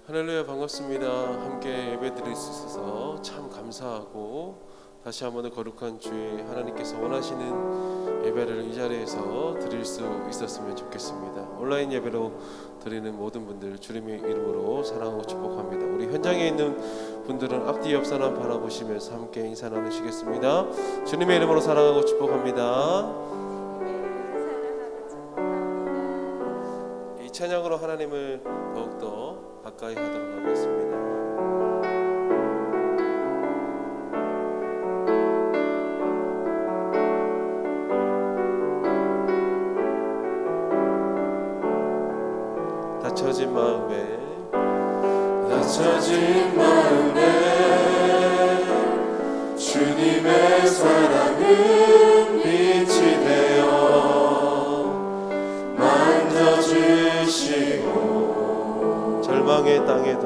할렐루야, 반갑습니다. 함께 예배드릴 수 있어서 참 감사하고, 다시 한번 거룩한 주에 하나님께서 원하시는 예배를 이 자리에서 드릴 수 있었으면 좋겠습니다. 온라인 예배로 드리는 모든 분들 주님의 이름으로 사랑하고 축복합니다. 우리 현장에 있는 분들은 앞뒤 옆 사람 바라보시면서 함께 인사 나누시겠습니다. 주님의 이름으로 사랑하고 축복합니다. 이 찬양으로 하나님을 더욱더 가까이 하도록 하겠습니다. 다쳐진 마음에 주님의 사랑은 빛이 되어 만져주시고, 절망의 땅에도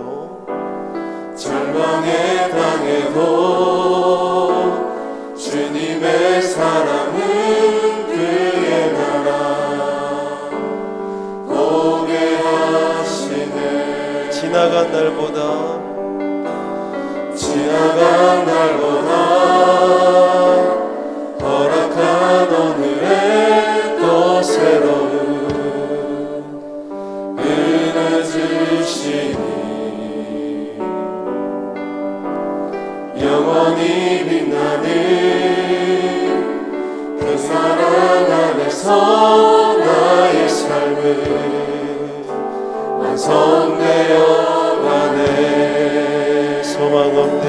주님의 사랑은 그의 나라 보게 하시네. 지나간 날보다 허락한 오늘에 또 새로운 은혜 주시니 영원히 빛나는 그 사랑 안에서 나의 삶은 완성되어 가네. 소망 없는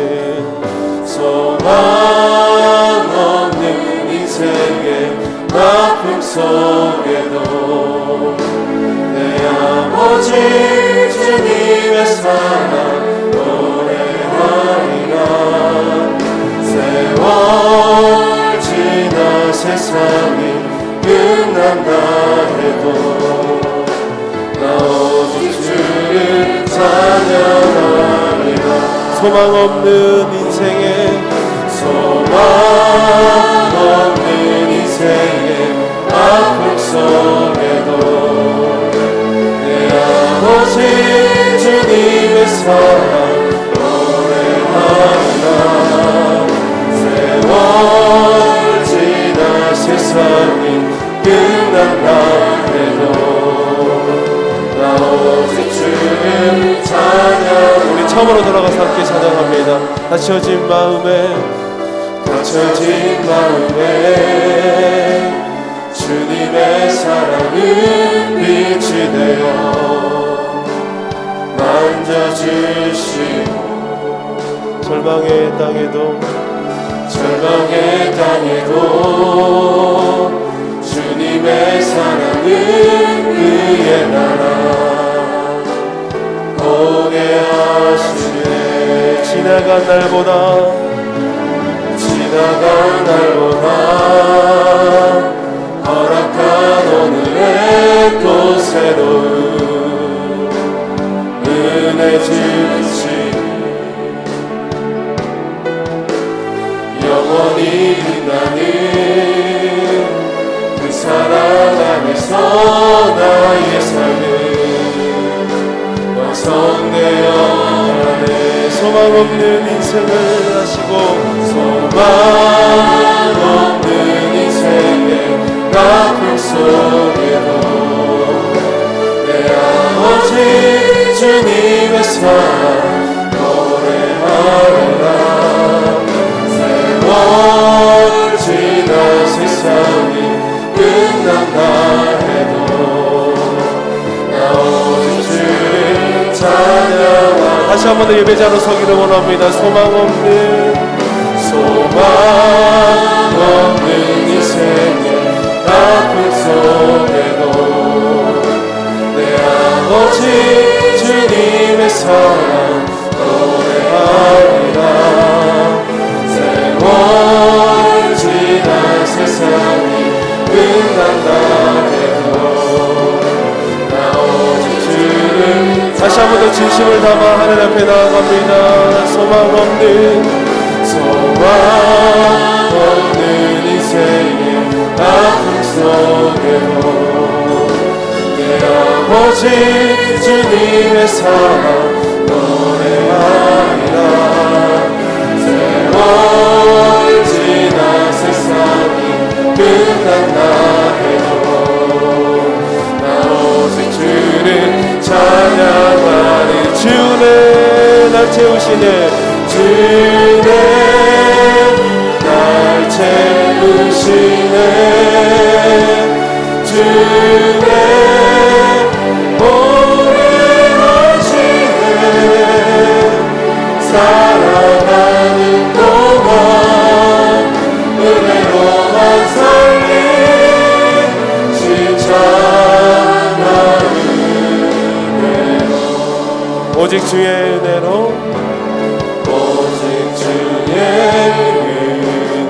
인생의 아픔 속에도 내 아버지 주님의 사랑 노래하리라. 세월 지나 세상이 끝난다 해도 나 오직 주를 찬양하리라. 소망 없는 인생의 아픔 속에도 내 아버지 주님의 사랑 노래하리라. 세월 지나 세상이 끝난다 해도 나 오직 주를 찬양. 우리 처음으로 돌아가서 함께 찬양합니다. 다쳐진 마음에 주님의 사랑은 빛이 되어 만져주시고, 절망의 땅에도 주님의 사랑은 그의 나라 보게 하시네. 지나간 날보다 허락한 오늘에 또 새로운 은혜 주시니 영원히 빛나는 그 사랑 안에서 나의 삶은 완성되어 가네. 소망 없는 인생을 하시고, 소망 없는 인생의 아픔 속에도 내 아버지 주님의 사랑 노래하리라. 세월 지나 세상이 끝난다 해도 나 오직 주를 찬양하리라. 다시 한 번 더 예배자로 서기를 원합니다. 소망 없는 인생의 아픔 속에도 내 아버지 주님의 사랑 노래하리라. 세월 지나 세상이 끝난다 해도 나 오직 주를. 다시 한 번 더 진심을 담아 하늘 앞에 나아갑니다. 소망 없는 인생의 아픔 속에도 내 아버지 주님의 사랑 채우시네. 주내 날 채우시네. 주내 오래 하시네. 살아가는 동안 은혜로만 살리 시참한 은혜로 오직 주의 은혜로 오직 주의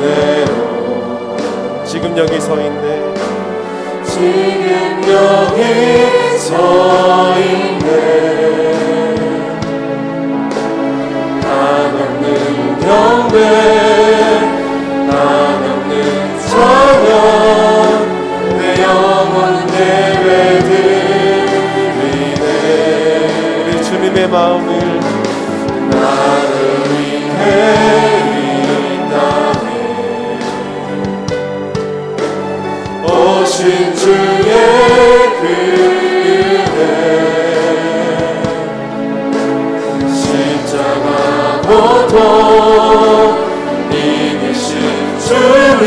은혜로 지금 여기 서 있네. 지금 여기 서 있네. 한없는 경배 한없는 찬양 내 영혼 예배드리네. 우리 주님의 마음을 나를 위해 오신 주의 그 은혜 십자가 고통 이기신 주님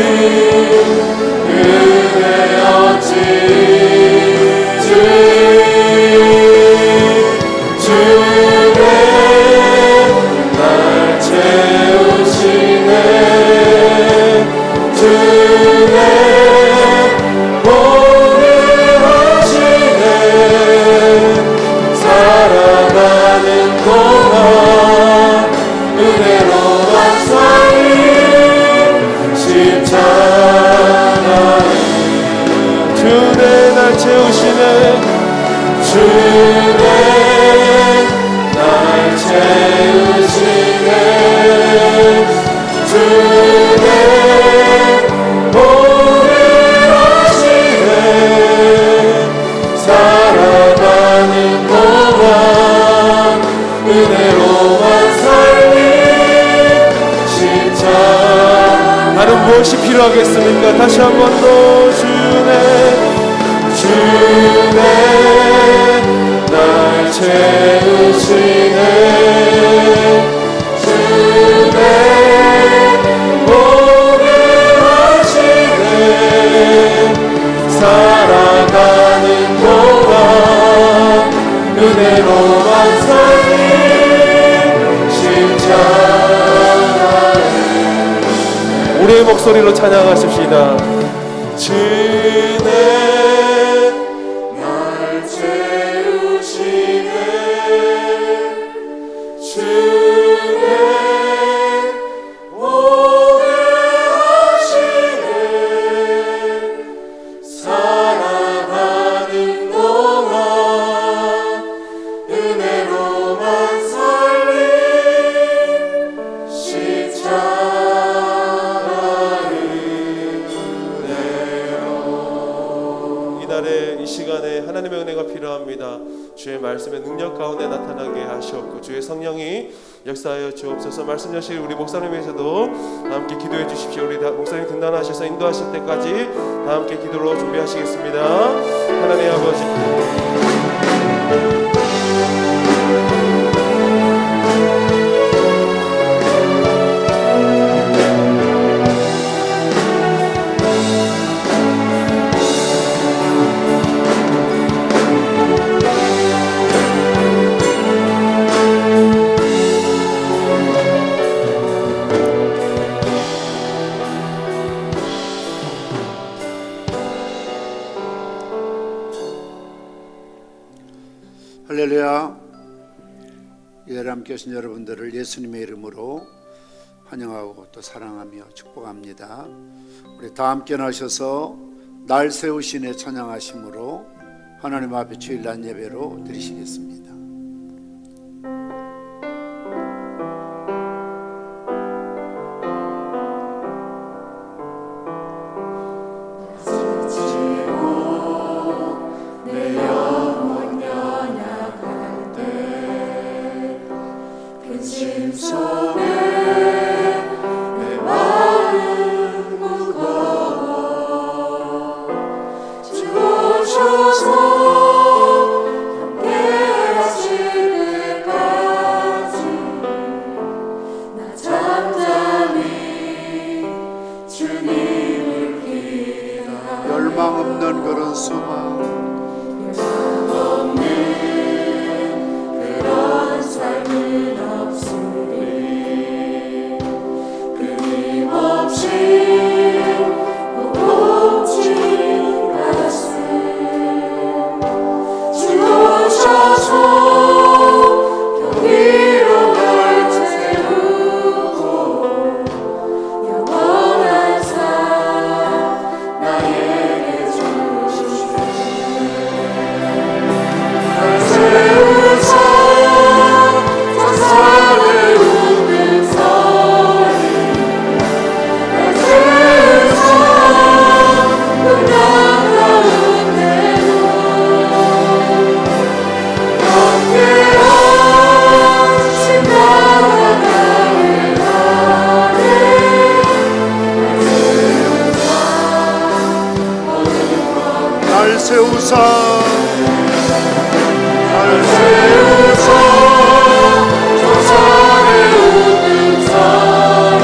은혜 어찌 주의 날 채우시네. 주의 살아가는 동안 은혜로만 살리 십자가 주내 날 채우시네. 주내 날 채우시네. 주내 오래 하시네. 살아가는 동안 은혜로만 살리 십자가 나는 무엇이 필요하겠습니까? 다시 한 번 더 주내 날 채우시네. 주내 오래 하시네. 살아가는 동안 은혜로만 살리 십자가 우리의 목소리로 찬양하십시다. 주내 날 채우시네. 주내 오래 하시네. 살아가는 동안 은혜로만 살리 십자가 은혜로 이날에 이 시간에 하나님의 은혜가 필요합니다. 주의 말씀의 능력 가운데 나타나게 하시옵고 주의 성령이 역사하여 주옵소서. 말씀 여실 우리 목사님에서도 함께 기도해 주십시오. 우리 목사님 등단하셔서 인도하실 때까지 다 함께 기도로 준비하시겠습니다. 하나님 아버지 할렐루야. 이 자리에 함께 오신 여러분들을 예수님의 이름으로 환영하고 또 사랑하며 축복합니다. 우리 다 함께 나셔서 날 세우시네 찬양하심으로 하나님 앞에 주일날 예배로 드리시겠습니다. 주셔서 함께 소망. 그런 삶은 없으리 끊임없이 묵묵진 가슴 주셔서 경비로 날 채우고 영원한 삶 나에게 주시네 날 세우사 천사를 웃는 사이 날 세우사 그냥 가운데로 함께하신 나의 안에 날 세우사 천사를 웃는 사이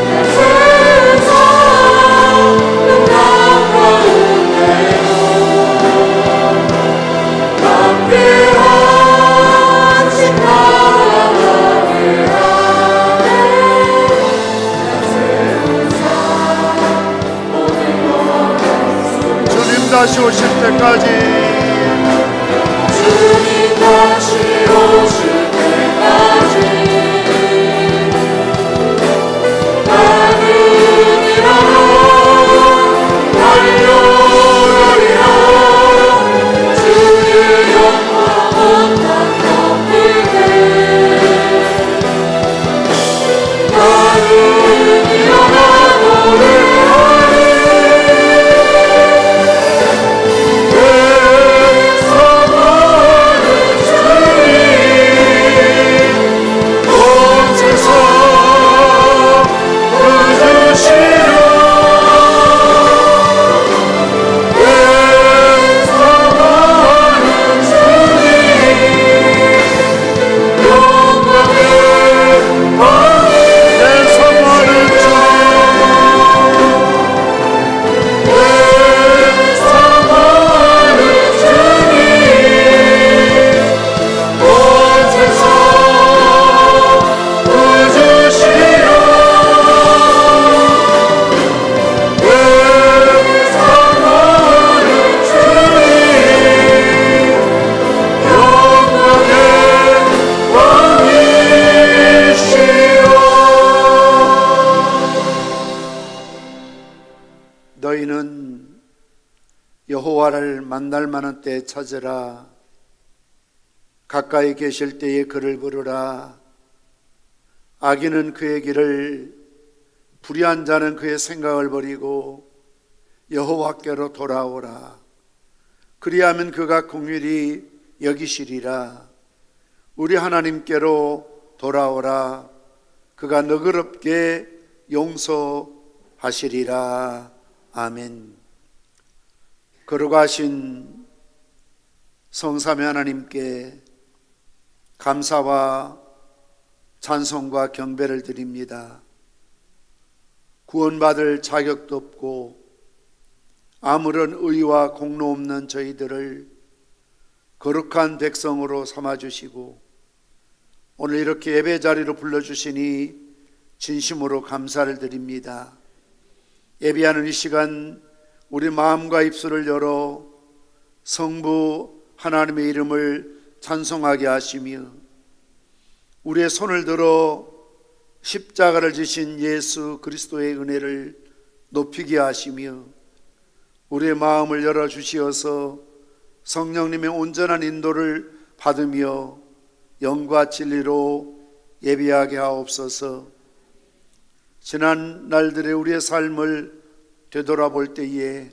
날 세우사 그냥 가운데로 함께하신 나의 안에 주님 다시 오실 때까지 주님 다시 오실 때까지 나는 일어나 달려가리라 주의 영광 온땅 덮이게 나는 일어나 노래하리 내 사랑하는 주님 온 세상 그주시려 내 사랑하는 주님 영광의 왕이 내 사모하는 주 내 사랑하는 주님 온 세상 구주시려 내 사랑하는 주님 영광의 왕이시여 너희는 여호와를 만날 만한 때에 찾으라. 가까이 계실 때에 그를 부르라. 악인은 그의 길을, 불의한 자는 그의 생각을 버리고 여호와께로 돌아오라. 그리하면 그가 긍휼히 여기시리라. 우리 하나님께로 돌아오라. 그가 너그럽게 용서하시리라. 아멘. 거룩하신 성삼위 하나님께 감사와 찬송과 경배를 드립니다. 구원받을 자격도 없고 아무런 의와 공로 없는 저희들을 거룩한 백성으로 삼아주시고 오늘 이렇게 예배 자리로 불러주시니 진심으로 감사를 드립니다. 예배하는 이 시간 우리 마음과 입술을 열어 성부 하나님의 이름을 찬송하게 하시며 우리의 손을 들어 십자가를 지신 예수 그리스도의 은혜를 높이게 하시며 우리의 마음을 열어주시어서 성령님의 온전한 인도를 받으며 영과 진리로 예배하게 하옵소서. 지난 날들의 우리의 삶을 되돌아볼 때에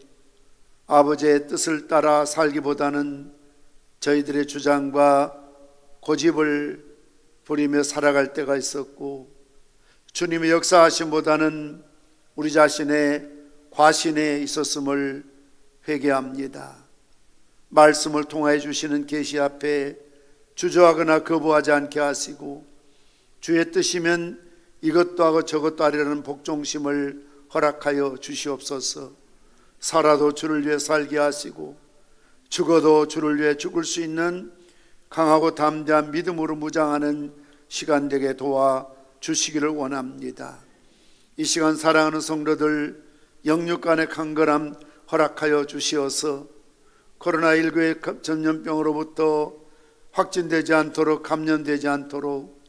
아버지의 뜻을 따라 살기보다는 저희들의 주장과 고집을 부리며 살아갈 때가 있었고 주님의 역사하심보다는 우리 자신의 과신에 있었음을 회개합니다. 말씀을 통하여 주시는 계시 앞에 주저하거나 거부하지 않게 하시고 주의 뜻이면 이것도 하고 저것도 하려는 복종심을 허락하여 주시옵소서. 살아도 주를 위해 살게 하시고 죽어도 주를 위해 죽을 수 있는 강하고 담대한 믿음으로 무장하는 시간 되게 도와 주시기를 원합니다. 이 시간 사랑하는 성도들 영육간의 간절함 허락하여 주시어서 코로나19의 전염병으로부터 확진되지 않도록 감염되지 않도록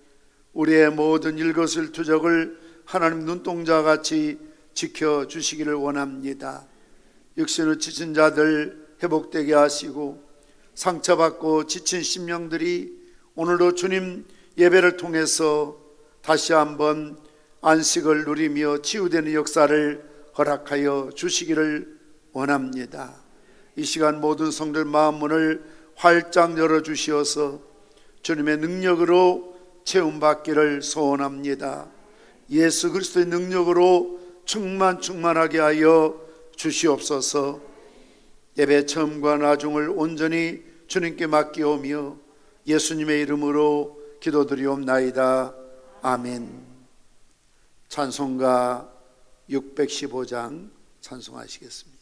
우리의 모든 일거수일투족을 하나님 눈동자같이 지켜주시기를 원합니다. 육신의 지친 자들 회복되게 하시고 상처받고 지친 심령들이 오늘도 주님 예배를 통해서 다시 한번 안식을 누리며 치유되는 역사를 허락하여 주시기를 원합니다. 이 시간 모든 성들 마음문을 활짝 열어주시어서 주님의 능력으로 체험받기를 소원합니다. 예수 그리스도의 능력으로 충만하게 하여 주시옵소서. 예배 처음과 나중을 온전히 주님께 맡기오며 예수님의 이름으로 기도드리옵나이다. 아멘. 찬송가 615장 찬송하시겠습니다.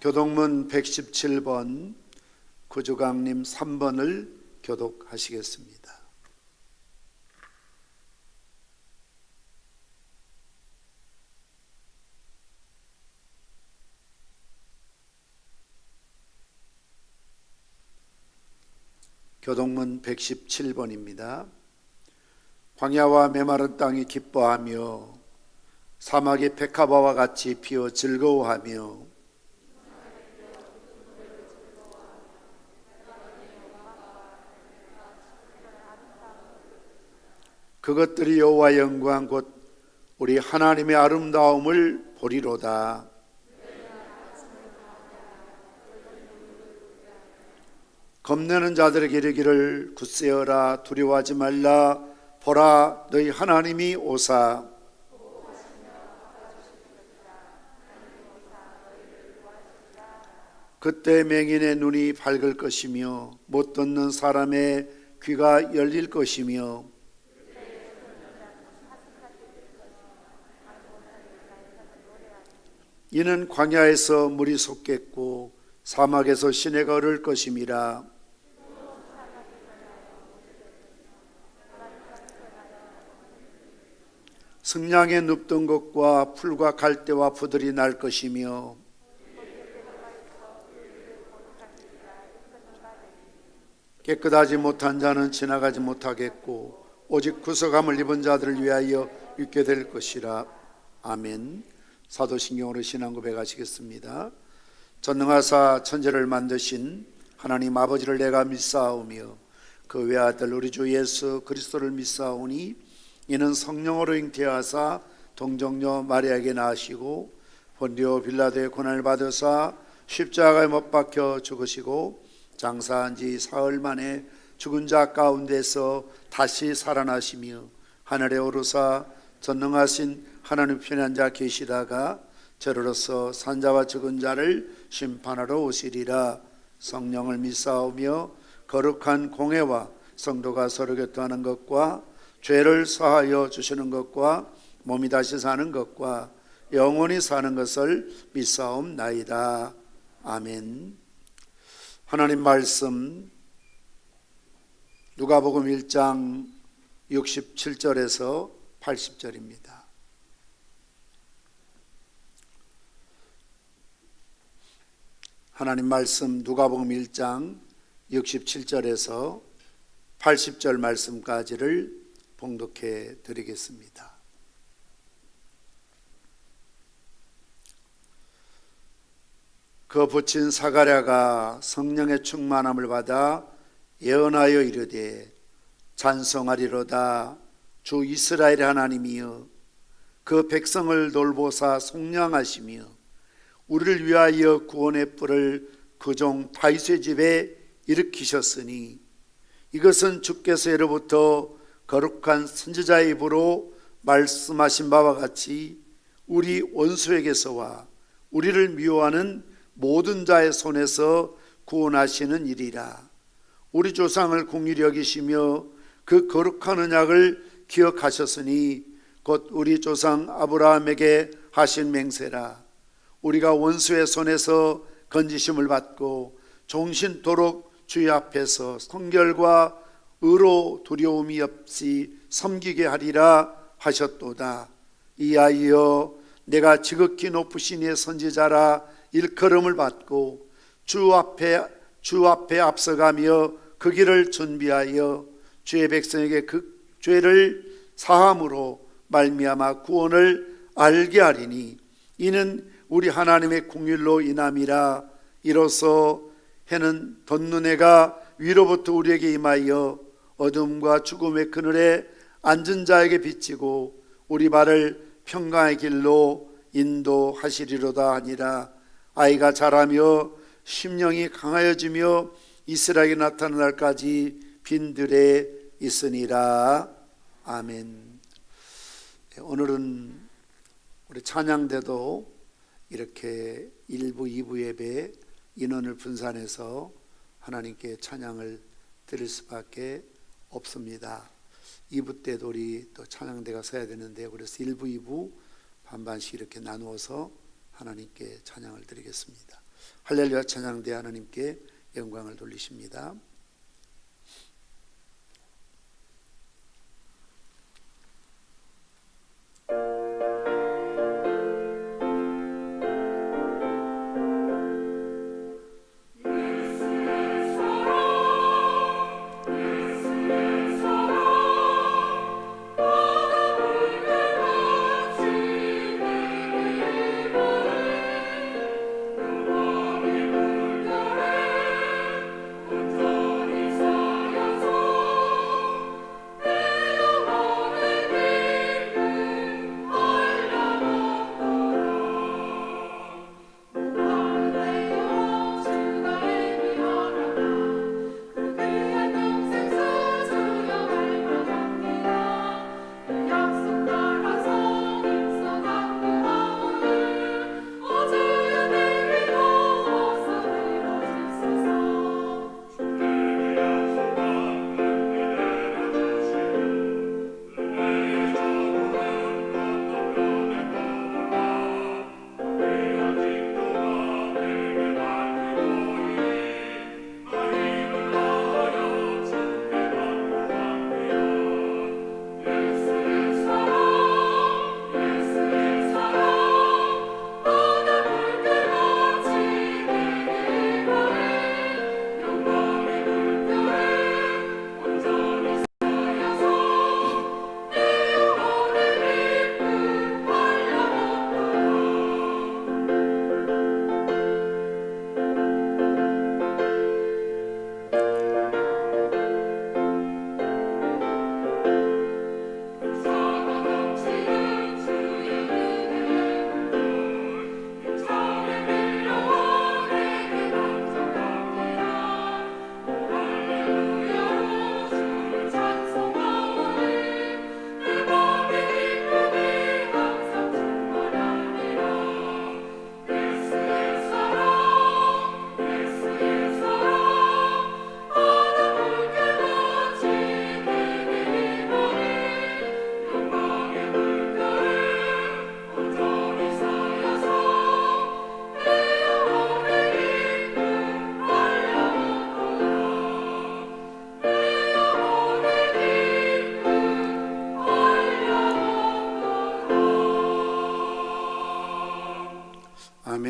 교동문 117번 구주강님 3번을 교독하시겠습니다. 교동문 117번입니다. 광야와 메마른 땅이 기뻐하며 사막이 백합화와 같이 피어 즐거워하며 그것들이 여호와의 영광 곧 우리 하나님의 아름다움을 보리로다. 겁내는 자들에게 이르기를 굳세어라 두려워하지 말라 보라 너희 하나님이 오사. 그때 맹인의 눈이 밝을 것이며 못 듣는 사람의 귀가 열릴 것이며 이는 광야에서 물이 솟겠고 사막에서 시내가 흐를 것임이라. 승냥에 눕던 것과 풀과 갈대와 부들이 날 것이며 깨끗하지 못한 자는 지나가지 못하겠고 오직 구속함을 입은 자들을 위하여 있게 될 것이라. 아멘. 사도신경으로 신앙 고백하시겠습니다. 전능하사 천지를 만드신 하나님 아버지를 내가 믿사오며 그 외아들 우리 주 예수 그리스도를 믿사오니 이는 성령으로 잉태하사 동정녀 마리아에게 낳으시고 본디오 빌라도의 고난을 받으사 십자가에 못 박혀 죽으시고 장사한 지 사흘 만에 죽은 자 가운데서 다시 살아나시며 하늘에 오르사 전능하신 하나님 편에 앉아 계시다가 저로서 산자와 죽은 자를 심판하러 오시리라. 성령을 믿사오며 거룩한 공회와 성도가 서로 교통하는 것과 죄를 사하여 주시는 것과 몸이 다시 사는 것과 영원히 사는 것을 믿사옵나이다. 아멘. 하나님 말씀 누가복음 1장 67절에서 80절입니다. 하나님 말씀 누가복음 1장 67절에서 80절 말씀까지를 봉독해 드리겠습니다. 그 부친 사가랴가 성령의 충만함을 받아 예언하여 이르되 찬송하리로다. 주 이스라엘의 하나님이여 그 백성을 돌보사 속량하시며 우리를 위하여 구원의 뿔을 그 종 다윗의 집에 일으키셨으니 이것은 주께서 예로부터 거룩한 선지자의 입으로 말씀하신 바와 같이 우리 원수에게서와 우리를 미워하는 모든 자의 손에서 구원하시는 일이라. 우리 조상을 긍휼히 여기시며 그 거룩한 언약을 기억하셨으니 곧 우리 조상 아브라함에게 하신 맹세라. 우리가 원수의 손에서 건지심을 받고 종신토록 주의 앞에서 성결과 의로 두려움이 없이 섬기게 하리라 하셨도다. 이하여 내가 지극히 높으신 이의 선지자라 일컬음을 받고 주 앞에 앞서가며 그 길을 준비하여 주의 백성에게 그 죄를 사함으로 말미암아 구원을 알게 하리니 이는 우리 하나님의 긍휼로 인함이라. 이로써 해는 덧는 해가 위로부터 우리에게 임하여 어둠과 죽음의 그늘에 앉은 자에게 비치고 우리 발을 평강의 길로 인도하시리로다 하니라. 아이가 자라며 심령이 강하여지며 이스라엘에 나타난 날까지 빈들에 있으니라. 아멘. 오늘은 우리 찬양대도 이렇게 1부, 2부 예배 인원을 분산해서 하나님께 찬양을 드릴 수밖에 없습니다. 2부 때도 우리 또 찬양대가 서야 되는데 그래서 1부, 2부 반반씩 이렇게 나누어서 하나님께 찬양을 드리겠습니다. 할렐루야 찬양대 하나님께 영광을 돌리십니다. 주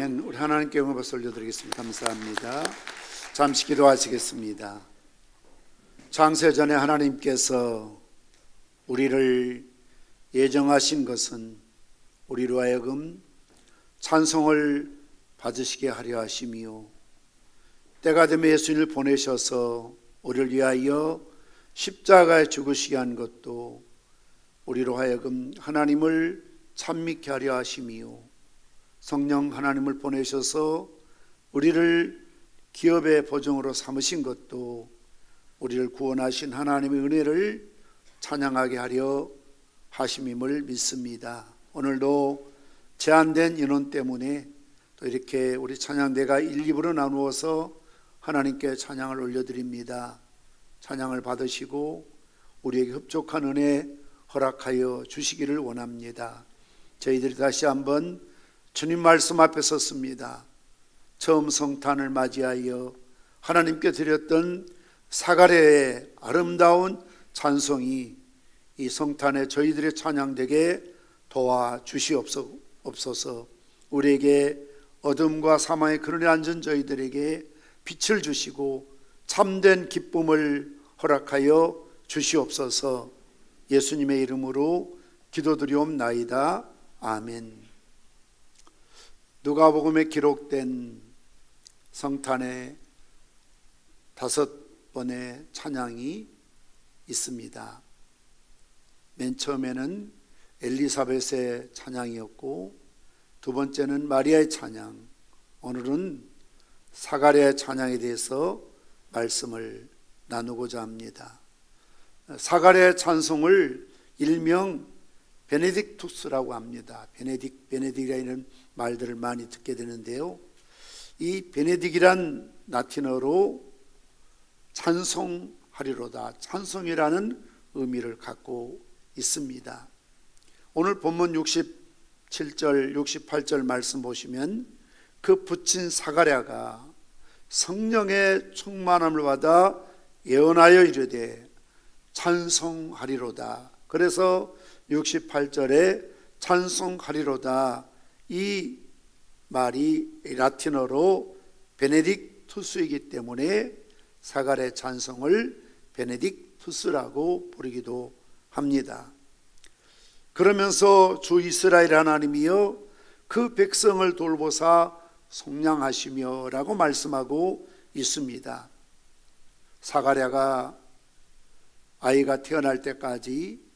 아멘. 우리 하나님께 영광을 올려드리겠습니다. 감사합니다. 잠시 기도하시겠습니다. 창세전에 하나님께서 우리를 예정하신 것은 우리로 하여금 찬송을 받으시게 하려 하심이요, 때가 되면 예수님을 보내셔서 우리를 위하여 십자가에 죽으시게 한 것도 우리로 하여금 하나님을 찬미케 하려 하심이요, 성령 하나님을 보내셔서 우리를 기업의 보정으로 삼으신 것도 우리를 구원하신 하나님의 은혜를 찬양하게 하려 하심임을 믿습니다. 오늘도 제한된 인원 때문에 또 이렇게 우리 찬양대가 1, 2부로 나누어서 하나님께 찬양을 올려드립니다. 찬양을 받으시고 우리에게 흡족한 은혜 허락하여 주시기를 원합니다. 저희들이 다시 한번 주님 말씀 앞에 섰습니다. 처음 성탄을 맞이하여 하나님께 드렸던 사가랴의 아름다운 찬송이 이 성탄에 저희들의 찬양되게 도와주시옵소서. 우리에게 어둠과 사망의 그늘에 앉은 저희들에게 빛을 주시고 참된 기쁨을 허락하여 주시옵소서. 예수님의 이름으로 기도드리옵나이다. 아멘. 누가복음에 기록된 성탄의 5번의 찬양이 있습니다. 맨 처음에는 엘리사벳의 찬양이었고, 두 번째는 마리아의 찬양, 오늘은 사가랴의 찬양에 대해서 말씀을 나누고자 합니다. 사가랴의 찬송을 일명 베네딕투스라고 합니다. 베네딕이라는 말들을 많이 듣게 되는데요, 이 베네딕이란 라틴어로 찬송하리로다, 찬송이라는 의미를 갖고 있습니다. 오늘 본문 67절 68절 말씀 보시면 그 붙인 사가랴가 성령의 충만함을 받아 예언하여 이르되 찬송하리로다. 그래서 68절에 찬송하리로다, 이 말이 라틴어로 베네딕투스이기 때문에 사가랴의 찬송을 베네딕투스라고 부르기도 합니다. 그러면서 주 이스라엘 하나님이여 그 백성을 돌보사 속량하시며 라고 말씀하고 있습니다. 사가랴가 아이가 태어날 때까지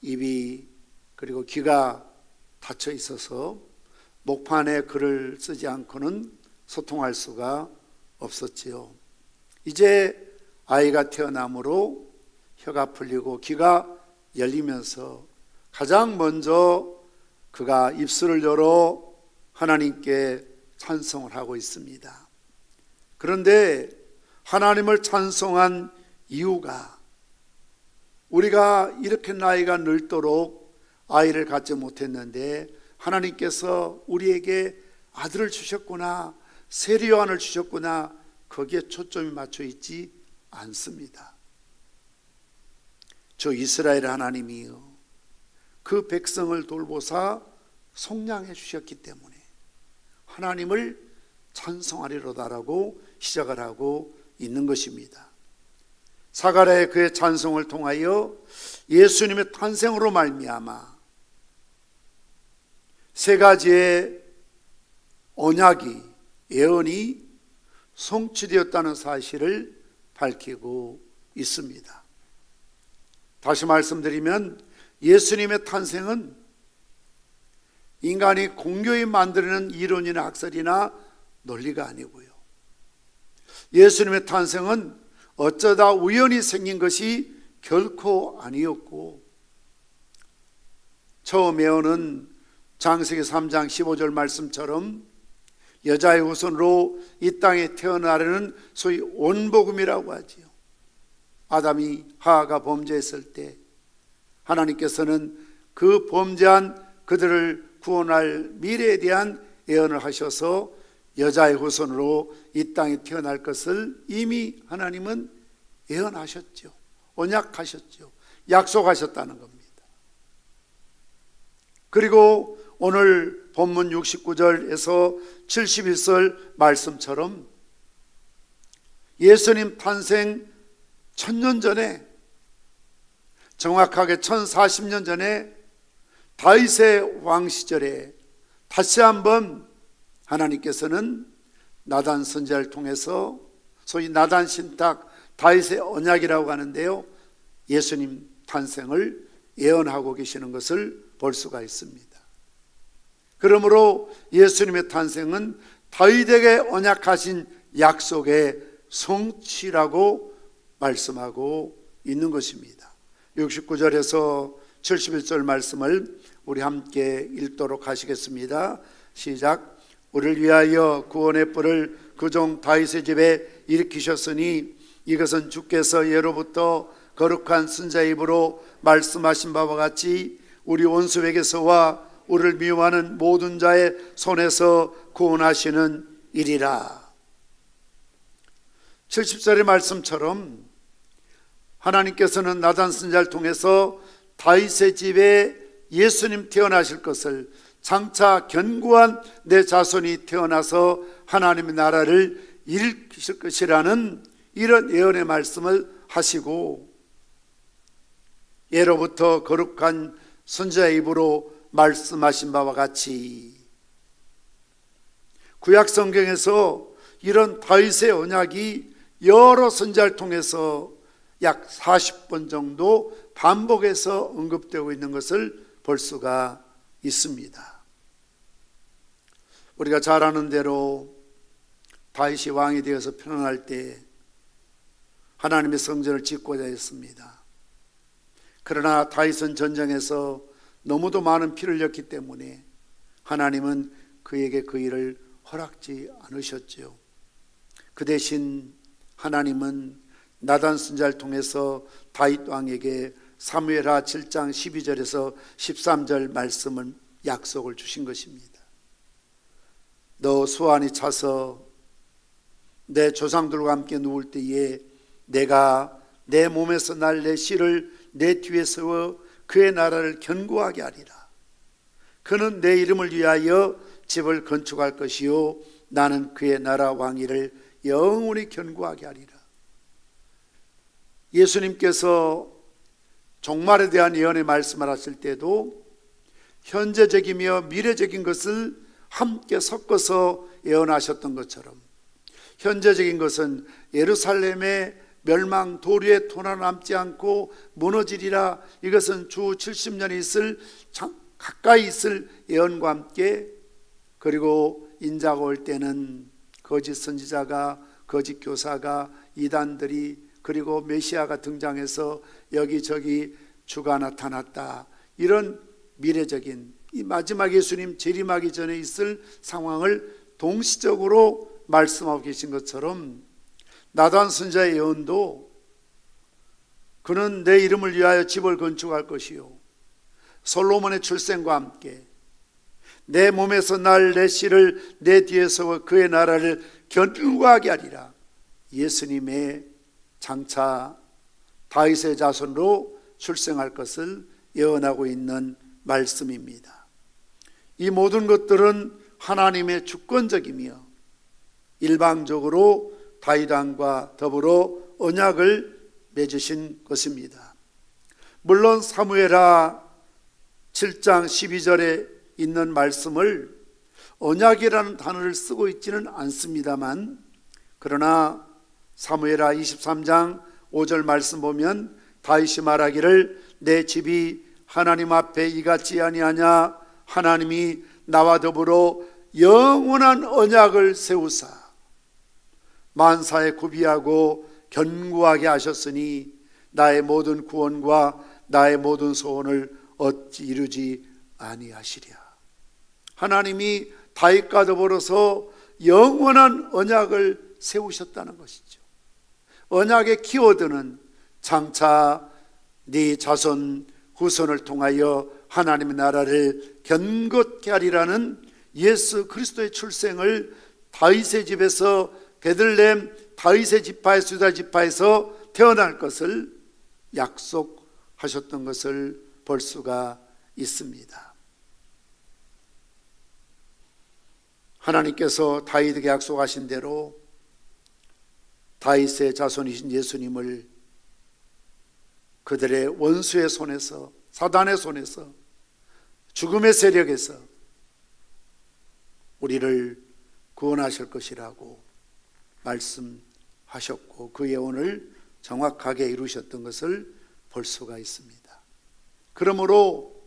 입이 그리고 귀가 닫혀 있어서 목판에 글을 쓰지 않고는 소통할 수가 없었지요. 이제 아이가 태어남으로 혀가 풀리고 귀가 열리면서 가장 먼저 그가 입술을 열어 하나님께 찬송을 하고 있습니다. 그런데 하나님을 찬송한 이유가, 우리가 이렇게 나이가 늙도록 아이를 갖지 못했는데 하나님께서 우리에게 아들을 주셨구나, 세리요한을 주셨구나, 거기에 초점이 맞춰 있지 않습니다. 저 이스라엘 하나님이요 그 백성을 돌보사 속량해 주셨기 때문에 하나님을 찬송하리로다라고 시작을 하고 있는 것입니다. 사가랴의 그의 찬송을 통하여 예수님의 탄생으로 말미암아 세 가지의 언약이, 예언이 성취되었다는 사실을 밝히고 있습니다. 다시 말씀드리면 예수님의 탄생은 인간이 공교히 만들어낸 이론이나 학설이나 논리가 아니고요, 예수님의 탄생은 어쩌다 우연히 생긴 것이 결코 아니었고, 처음 예언은 창세기 3장 15절 말씀처럼 여자의 후손으로 이 땅에 태어나려는 소위 원복음이라고 하지요. 아담이 하와가 범죄했을 때 하나님께서는 그 범죄한 그들을 구원할 미래에 대한 예언을 하셔서 여자의 후손으로 이 땅에 태어날 것을 이미 하나님은 예언하셨죠. 언약하셨죠. 약속하셨다는 겁니다. 그리고 오늘 본문 69절에서 71절 말씀처럼 예수님 탄생 1000년 전에, 정확하게 1040년 전에 다윗의 왕 시절에 다시 한번 하나님께서는 나단 선지자를 통해서 소위 나단 신탁, 다윗의 언약이라고 하는데요, 예수님 탄생을 예언하고 계시는 것을 볼 수가 있습니다. 그러므로 예수님의 탄생은 다윗에게 언약하신 약속의 성취라고 말씀하고 있는 것입니다. 69절에서 71절 말씀을 우리 함께 읽도록 하시겠습니다. 시작. 우리를 위하여 구원의 뿔을 그 종 다윗의 집에 일으키셨으니 이것은 주께서 예로부터 거룩한 선지자의 입으로 말씀하신 바와 같이 우리 원수에게서와 우리를 미워하는 모든 자의 손에서 구원하시는 일이라. 70절의 말씀처럼 하나님께서는 나단 선지자를 통해서 다윗의 집에 예수님 태어나실 것을, 장차 견고한 내 자손이 태어나서 하나님의 나라를 일으키실 것이라는 이런 예언의 말씀을 하시고, 예로부터 거룩한 선지자의 입으로 말씀하신 바와 같이 구약 성경에서 이런 다윗의 언약이 여러 선지자를 통해서 약 40번 정도 반복해서 언급되고 있는 것을 볼 수가 있습니다. 우리가 잘 아는 대로 다윗이 왕이 되어서 편안할 때 하나님의 성전을 짓고자 했습니다. 그러나 다윗은 전쟁에서 너무도 많은 피를 흘렸기 때문에 하나님은 그에게 그 일을 허락지 않으셨지요. 그 대신 하나님은 나단 선지자를 통해서 다윗 왕에게 사무엘하 7장 12절에서 13절 말씀을 약속을 주신 것입니다. 너 수완이 차서 내 조상들과 함께 누울 때에 내가 내 몸에서 날 내 씨를 내 뒤에 세워 그의 나라를 견고하게 하리라. 그는 내 이름을 위하여 집을 건축할 것이요 나는 그의 나라 왕위를 영원히 견고하게 하리라. 예수님께서 종말에 대한 예언의 말씀을 하실 때도 현재적이며 미래적인 것을 함께 섞어서 예언하셨던 것처럼, 현재적인 것은 예루살렘의 멸망, 도리에 토 하나 남지 않고 무너지리라. 이것은 주 70년이 있을, 가까이 있을 예언과 함께, 그리고 인자가 올 때는 거짓 선지자가, 거짓 교사가, 이단들이, 그리고 메시아가 등장해서 여기저기 주가 나타났다. 이런 미래적인 이 마지막 예수님 재림하기 전에 있을 상황을 동시적으로 말씀하고 계신 것처럼, 나단 선지자의 예언도 그는 내 이름을 위하여 집을 건축할 것이요 솔로몬의 출생과 함께 내 몸에서 날 내 씨를 내 뒤에 세워 그의 나라를 견고하게 하리라. 예수님의 장차 다윗의 자손으로 출생할 것을 예언하고 있는 말씀입니다. 이 모든 것들은 하나님의 주권적이며 일방적으로 다윗 왕과 더불어 언약을 맺으신 것입니다. 물론 사무엘하 7장 12절에 있는 말씀을 언약이라는 단어를 쓰고 있지는 않습니다만, 그러나 사무엘하 23장 5절 말씀 보면 다윗이 말하기를 내 집이 하나님 앞에 이같지 아니하냐. 하나님이 나와 더불어 영원한 언약을 세우사 만사에 구비하고 견고하게 하셨으니 나의 모든 구원과 나의 모든 소원을 어찌 이루지 아니하시랴. 하나님이 다윗과 더불어서 영원한 언약을 세우셨다는 것이죠. 언약의 키워드는 장차 네 자손 후손을 통하여 하나님의 나라를 견고케 하리라는 예수 그리스도의 출생을 다윗의 집에서, 베들레헴 다윗의 지파에서, 유다 지파에서 태어날 것을 약속하셨던 것을 볼 수가 있습니다. 하나님께서 다윗에게 약속하신 대로 다윗의 자손이신 예수님을 그들의 원수의 손에서, 사단의 손에서, 죽음의 세력에서 우리를 구원하실 것이라고 말씀하셨고 그 예언을 정확하게 이루셨던 것을 볼 수가 있습니다. 그러므로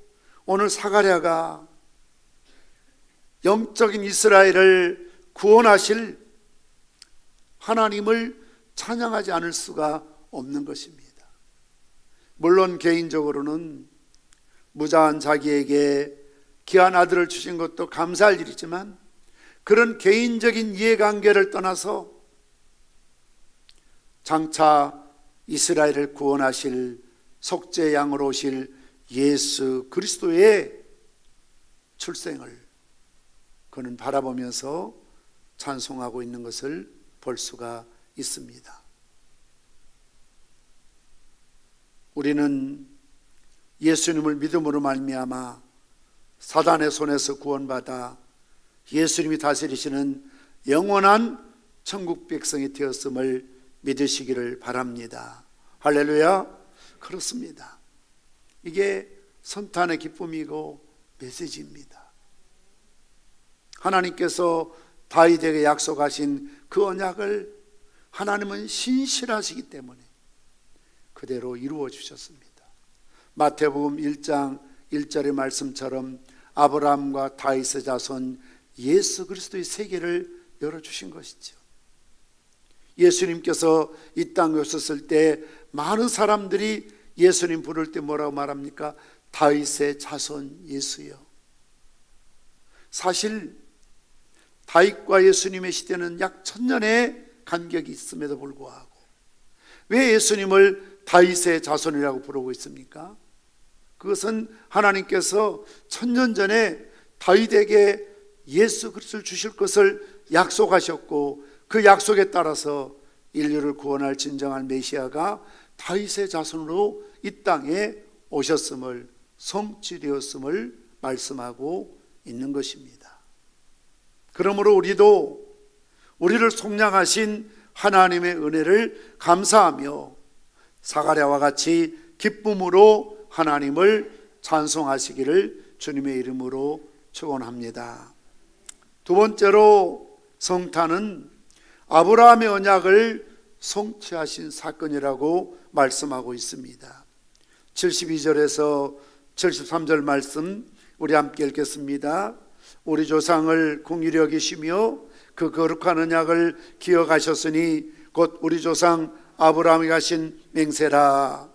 오늘 사가랴가 영적인 이스라엘을 구원하실 하나님을 찬양하지 않을 수가 없는 것입니다. 물론 개인적으로는 무자한 자기에게 귀한 아들을 주신 것도 감사할 일이지만 그런 개인적인 이해관계를 떠나서 장차 이스라엘을 구원하실 속죄 양으로 오실 예수 그리스도의 출생을 그는 바라보면서 찬송하고 있는 것을 볼 수가 있습니다. 우리는 예수님을 믿음으로 말미암아 사단의 손에서 구원받아 예수님이 다스리시는 영원한 천국 백성이 되었음을 믿으시기를 바랍니다. 할렐루야. 그렇습니다. 이게 선탄의 기쁨이고 메시지입니다. 하나님께서 다윗에게 약속하신 그 언약을 하나님은 신실하시기 때문에 그대로 이루어 주셨습니다. 마태복음 1장 1절의 말씀처럼 아브라함과 다윗의 자손 예수 그리스도의 세계를 열어주신 것이죠. 예수님께서 이 땅에 오셨을 때 많은 사람들이 예수님 부를 때 뭐라고 말합니까? 다윗의 자손 예수요. 사실 다윗과 예수님의 시대는 약 1000년의 간격이 있음에도 불구하고 왜 예수님을 다윗의 자손이라고 부르고 있습니까? 그것은 하나님께서 1000년 전에 다윗에게 예수 그리스도를 주실 것을 약속하셨고 그 약속에 따라서 인류를 구원할 진정한 메시아가 다윗의 자손으로 이 땅에 오셨음을, 성취되었음을 말씀하고 있는 것입니다. 그러므로 우리도 우리를 속량하신 하나님의 은혜를 감사하며 사가랴와 같이 기쁨으로 하나님을 찬송하시기를 주님의 이름으로 축원합니다. 두 번째로 성탄은 아브라함의 언약을 성취하신 사건이라고 말씀하고 있습니다. 72절에서 73절 말씀 우리 함께 읽겠습니다. 우리 조상을 긍휼히 여기시며 그 거룩한 언약을 기억하셨으니 곧 우리 조상 아브라함이 하신 맹세라.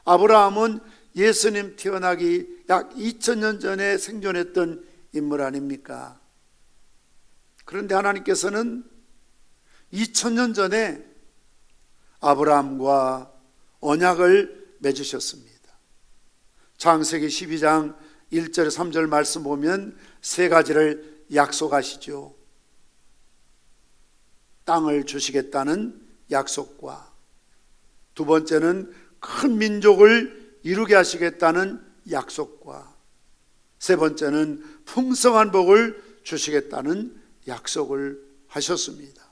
아브라함은 예수님 태어나기 약 2000년 전에 생존했던 인물 아닙니까? 그런데 하나님께서는 2000년 전에 아브라함과 언약을 맺으셨습니다. 창세기 12장 1절 3절 말씀 보면 세 가지를 약속하시죠. 땅을 주시겠다는 약속과 두 번째는 큰 민족을 이루게 하시겠다는 약속과 세 번째는 풍성한 복을 주시겠다는 약속을 하셨습니다.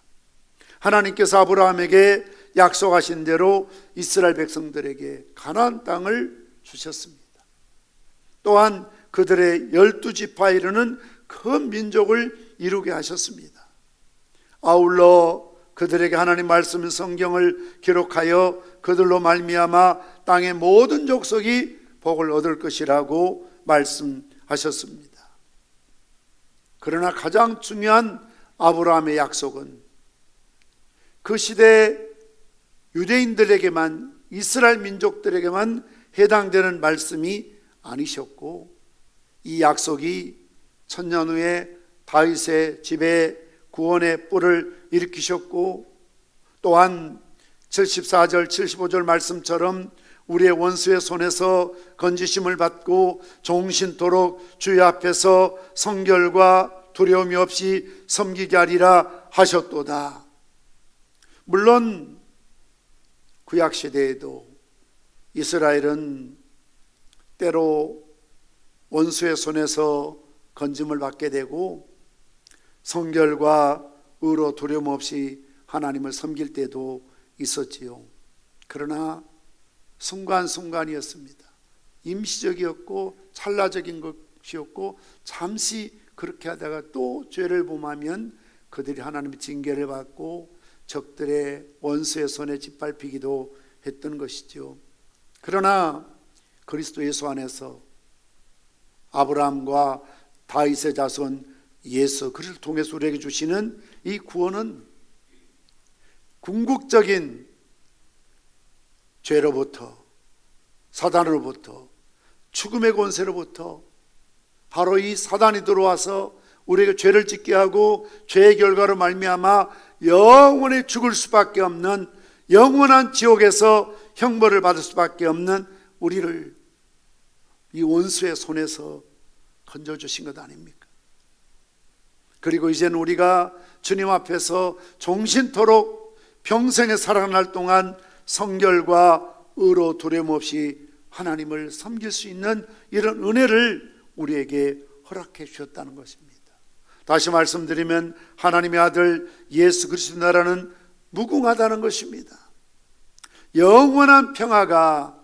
하나님께서 아브라함에게 약속하신 대로 이스라엘 백성들에게 가나안 땅을 주셨습니다. 또한 그들의 12지파에 이르는 큰 민족을 이루게 하셨습니다. 아울러 그들에게 하나님 말씀 성경을 기록하여 그들로 말미암아 땅의 모든 족속이 복을 얻을 것이라고 말씀하셨습니다. 그러나 가장 중요한 아브라함의 약속은 그 시대 유대인들에게만, 이스라엘 민족들에게만 해당되는 말씀이 아니셨고 이 약속이 1000년 후에 다윗의 집에 구원의 뿔을 일으키셨고 또한 74절 75절 말씀처럼 우리의 원수의 손에서 건지심을 받고 종신토록 주의 앞에서 성결과 두려움이 없이 섬기게 하리라 하셨도다. 물론 구약시대에도 이스라엘은 때로 원수의 손에서 건짐을 받게 되고 성결과 의로 두려움 없이 하나님을 섬길 때도 있었지요. 그러나 순간순간이었습니다. 임시적이었고 찰나적인 것이었고 잠시 그렇게 하다가 또 죄를 범하면 그들이 하나님의 징계를 받고 적들의 원수의 손에 짓밟히기도 했던 것이죠. 그러나 그리스도 예수 안에서 아브라함과 다윗의 자손 예수 그리스도를 통해서 우리에게 주시는 이 구원은 궁극적인 죄로부터, 사단으로부터, 죽음의 권세로부터 바로 이 사단이 들어와서 우리에게 죄를 짓게 하고 죄의 결과로 말미암아 영원히 죽을 수밖에 없는, 영원한 지옥에서 형벌을 받을 수밖에 없는 우리를 이 원수의 손에서 건져주신 것 아닙니까? 그리고 이제는 우리가 주님 앞에서 종신토록 평생에 살아날 동안 성결과 의로 두려움 없이 하나님을 섬길 수 있는 이런 은혜를 우리에게 허락해 주셨다는 것입니다. 다시 말씀드리면 하나님의 아들 예수 그리스도 나라는 무궁하다는 것입니다. 영원한 평화가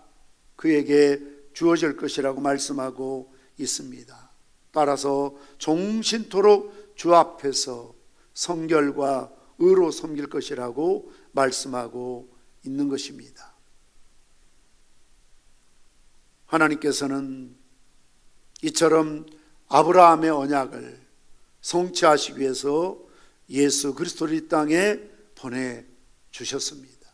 그에게 주어질 것이라고 말씀하고 있습니다. 따라서 종신토록 주 앞에서 성결과 의로 섬길 것이라고 말씀하고 있는 것입니다. 하나님께서는 이처럼 아브라함의 언약을 성취하시기 위해서 예수 그리스도를 이 땅에 보내주셨습니다.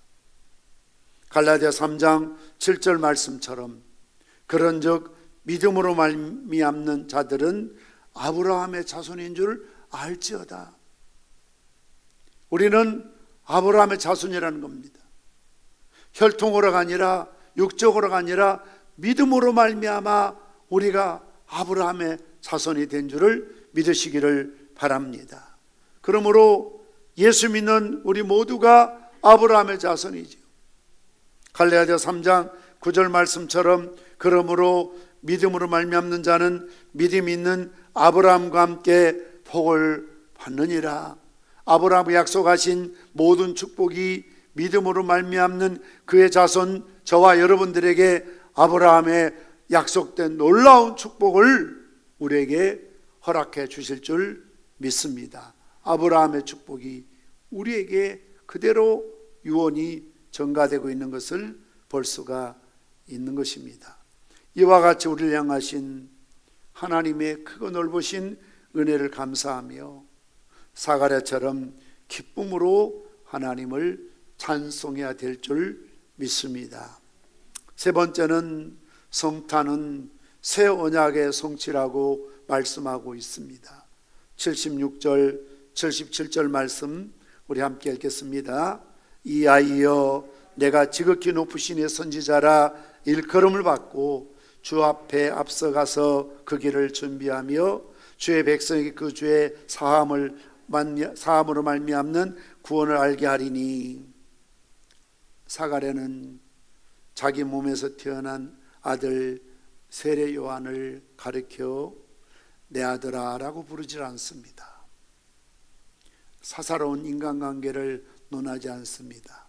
갈라디아 3장 7절 말씀처럼 그런즉 믿음으로 말미암는 자들은 아브라함의 자손인 줄 알지어다. 우리는 아브라함의 자손이라는 겁니다. 혈통으로가 아니라 육적으로가 아니라 믿음으로 말미암아 우리가 아브라함의 자손이 된 줄을 믿으시기를 바랍니다. 그러므로 예수 믿는 우리 모두가 아브라함의 자손이지요. 갈라디아 3장 9절 말씀처럼 그러므로 믿음으로 말미암는 자는 믿음 있는 아브라함과 함께 복을 받느니라. 아브라함이 약속하신 모든 축복이 믿음으로 말미암는 그의 자손 저와 여러분들에게 아브라함의 약속된 놀라운 축복을 우리에게 허락해 주실 줄 믿습니다. 아브라함의 축복이 우리에게 그대로 유언이 전가되고 있는 것을 볼 수가 있는 것입니다. 이와 같이 우리를 향하신 하나님의 크고 넓으신 은혜를 감사하며 사가랴처럼 기쁨으로 하나님을 찬송해야 될 줄 믿습니다. 세 번째는 성탄은 새 언약의 성취라고 말씀하고 있습니다. 76절 77절 말씀 우리 함께 읽겠습니다. 이아이여 내가 지극히 높으신 이의 선지자라 일컬음을 받고 주 앞에 앞서가서 그 길을 준비하며 주의 백성에게 그 주의 사함으로 말미암는 구원을 알게 하리니. 사가랴는 자기 몸에서 태어난 아들 세례 요한을 가리켜 내 아들아 라고 부르질 않습니다. 사사로운 인간관계를 논하지 않습니다.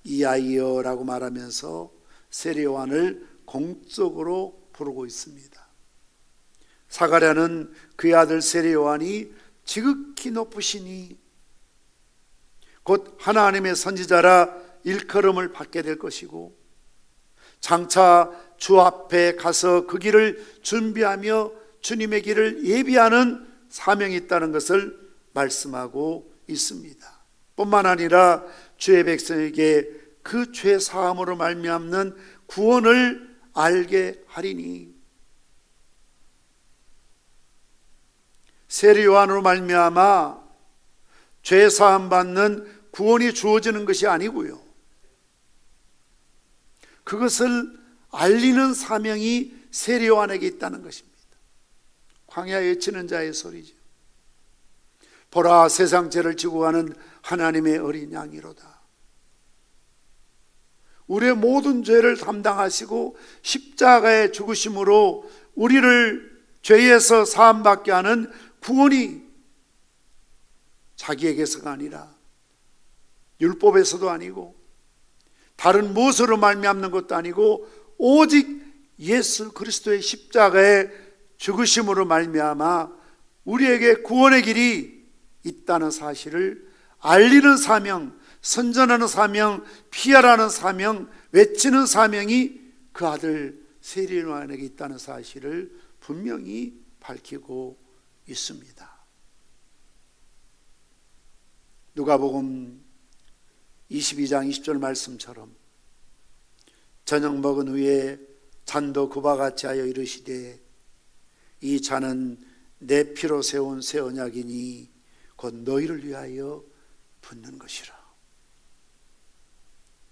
이아이여 라고 말하면서 세례 요한을 공적으로 부르고 있습니다. 사가랴는 그의 아들 세례 요한이 지극히 높으시니 곧 하나님의 선지자라 일컬음을 받게 될 것이고 장차 주 앞에 가서 그 길을 준비하며 주님의 길을 예비하는 사명이 있다는 것을 말씀하고 있습니다. 뿐만 아니라 주의 백성에게 그 죄 사함으로 말미암는 구원을 알게 하리니. 세례 요한으로 말미암아 죄 사함 받는 구원이 주어지는 것이 아니고요, 그것을 알리는 사명이 세례 요한에게 있다는 것입니다. 광야에 외치는 자의 소리죠. 보라 세상 죄를 지고 가는 하나님의 어린 양이로다. 우리의 모든 죄를 담당하시고 십자가의 죽으심으로 우리를 죄에서 사함받게 하는 구원이 자기에게서가 아니라 율법에서도 아니고 다른 무엇으로 말미암는 것도 아니고 오직 예수 그리스도의 십자가의 죽으심으로 말미암아 우리에게 구원의 길이 있다는 사실을 알리는 사명, 선전하는 사명, 피하라는 사명, 외치는 사명이 그 아들 세리요한에게 있다는 사실을 분명히 밝히고 있습니다. 누가복음 22장 20절 말씀처럼 저녁 먹은 후에 잔도 그와 같이 하여 이르시되 이 잔은 내 피로 세운 새 언약이니 곧 너희를 위하여 붓는 것이라.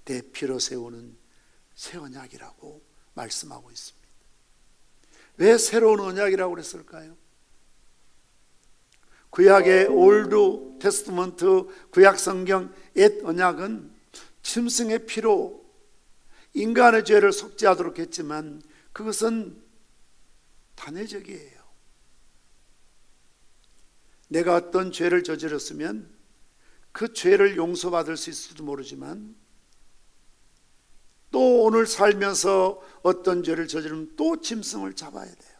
내 피로 세우는 새 언약이라고 말씀하고 있습니다. 왜 새로운 언약이라고 그랬을까요? 구약의 올드 테스트먼트 구약 성경 옛 언약은 짐승의 피로 인간의 죄를 속죄하도록 했지만 그것은 단회적이에요. 내가 어떤 죄를 저질렀으면 그 죄를 용서받을 수 있을지도 모르지만 또 오늘 살면서 어떤 죄를 저지르면 또 짐승을 잡아야 돼요.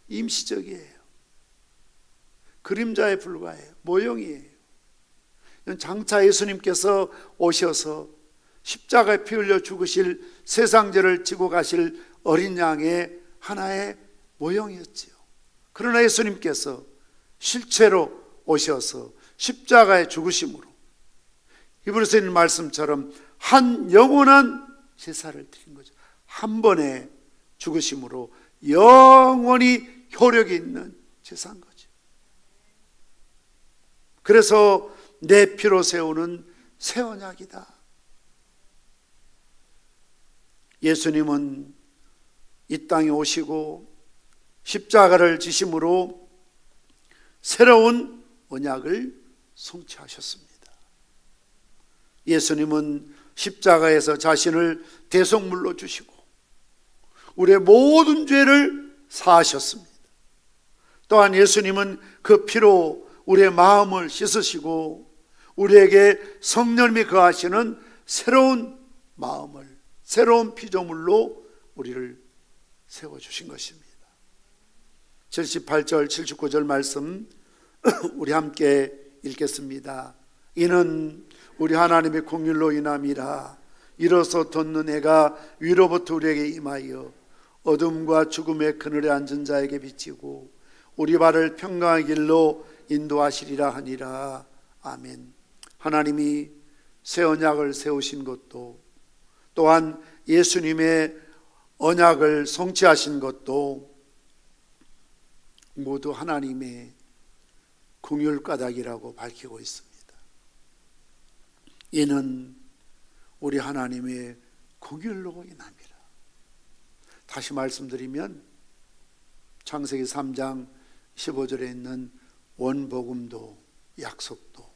임시적이에요. 그림자에 불과해요. 모형이에요. 장차 예수님께서 오셔서 십자가에 피 흘려 죽으실 세상 죄를 지고 가실 어린 양의 하나의 모형이었지요. 그러나 예수님께서 실체로 오셔서 십자가에 죽으심으로 히브리서에 있는 말씀처럼 한 영원한 제사를 드린 거죠. 한 번의 죽으심으로 영원히 효력이 있는 제사인 거죠. 그래서 내 피로 세우는 새 언약이다. 예수님은 이 땅에 오시고 십자가를 지심으로 새로운 언약을 성취하셨습니다. 예수님은 십자가에서 자신을 대속물로 주시고 우리의 모든 죄를 사하셨습니다. 또한 예수님은 그 피로 우리의 마음을 씻으시고 우리에게 성령님이 거하시는 새로운 마음을 새로운 피조물로 우리를 세워주신 것입니다. 78절 79절 말씀 우리 함께 읽겠습니다. 이는 우리 하나님의 공율로 인함이라. 이로써 돋는 해가 위로부터 우리에게 임하여 어둠과 죽음의 그늘에 앉은 자에게 비치고 우리 발을 평강의 길로 인도하시리라 하니라. 아멘. 하나님이 새 언약을 세우신 것도 또한 예수님의 언약을 성취하신 것도 모두 하나님의 긍휼 까닭이라고 밝히고 있습니다. 이는 우리 하나님의 긍휼로 인함이라. 다시 말씀드리면 창세기 3장 15절에 있는 원복음도 약속도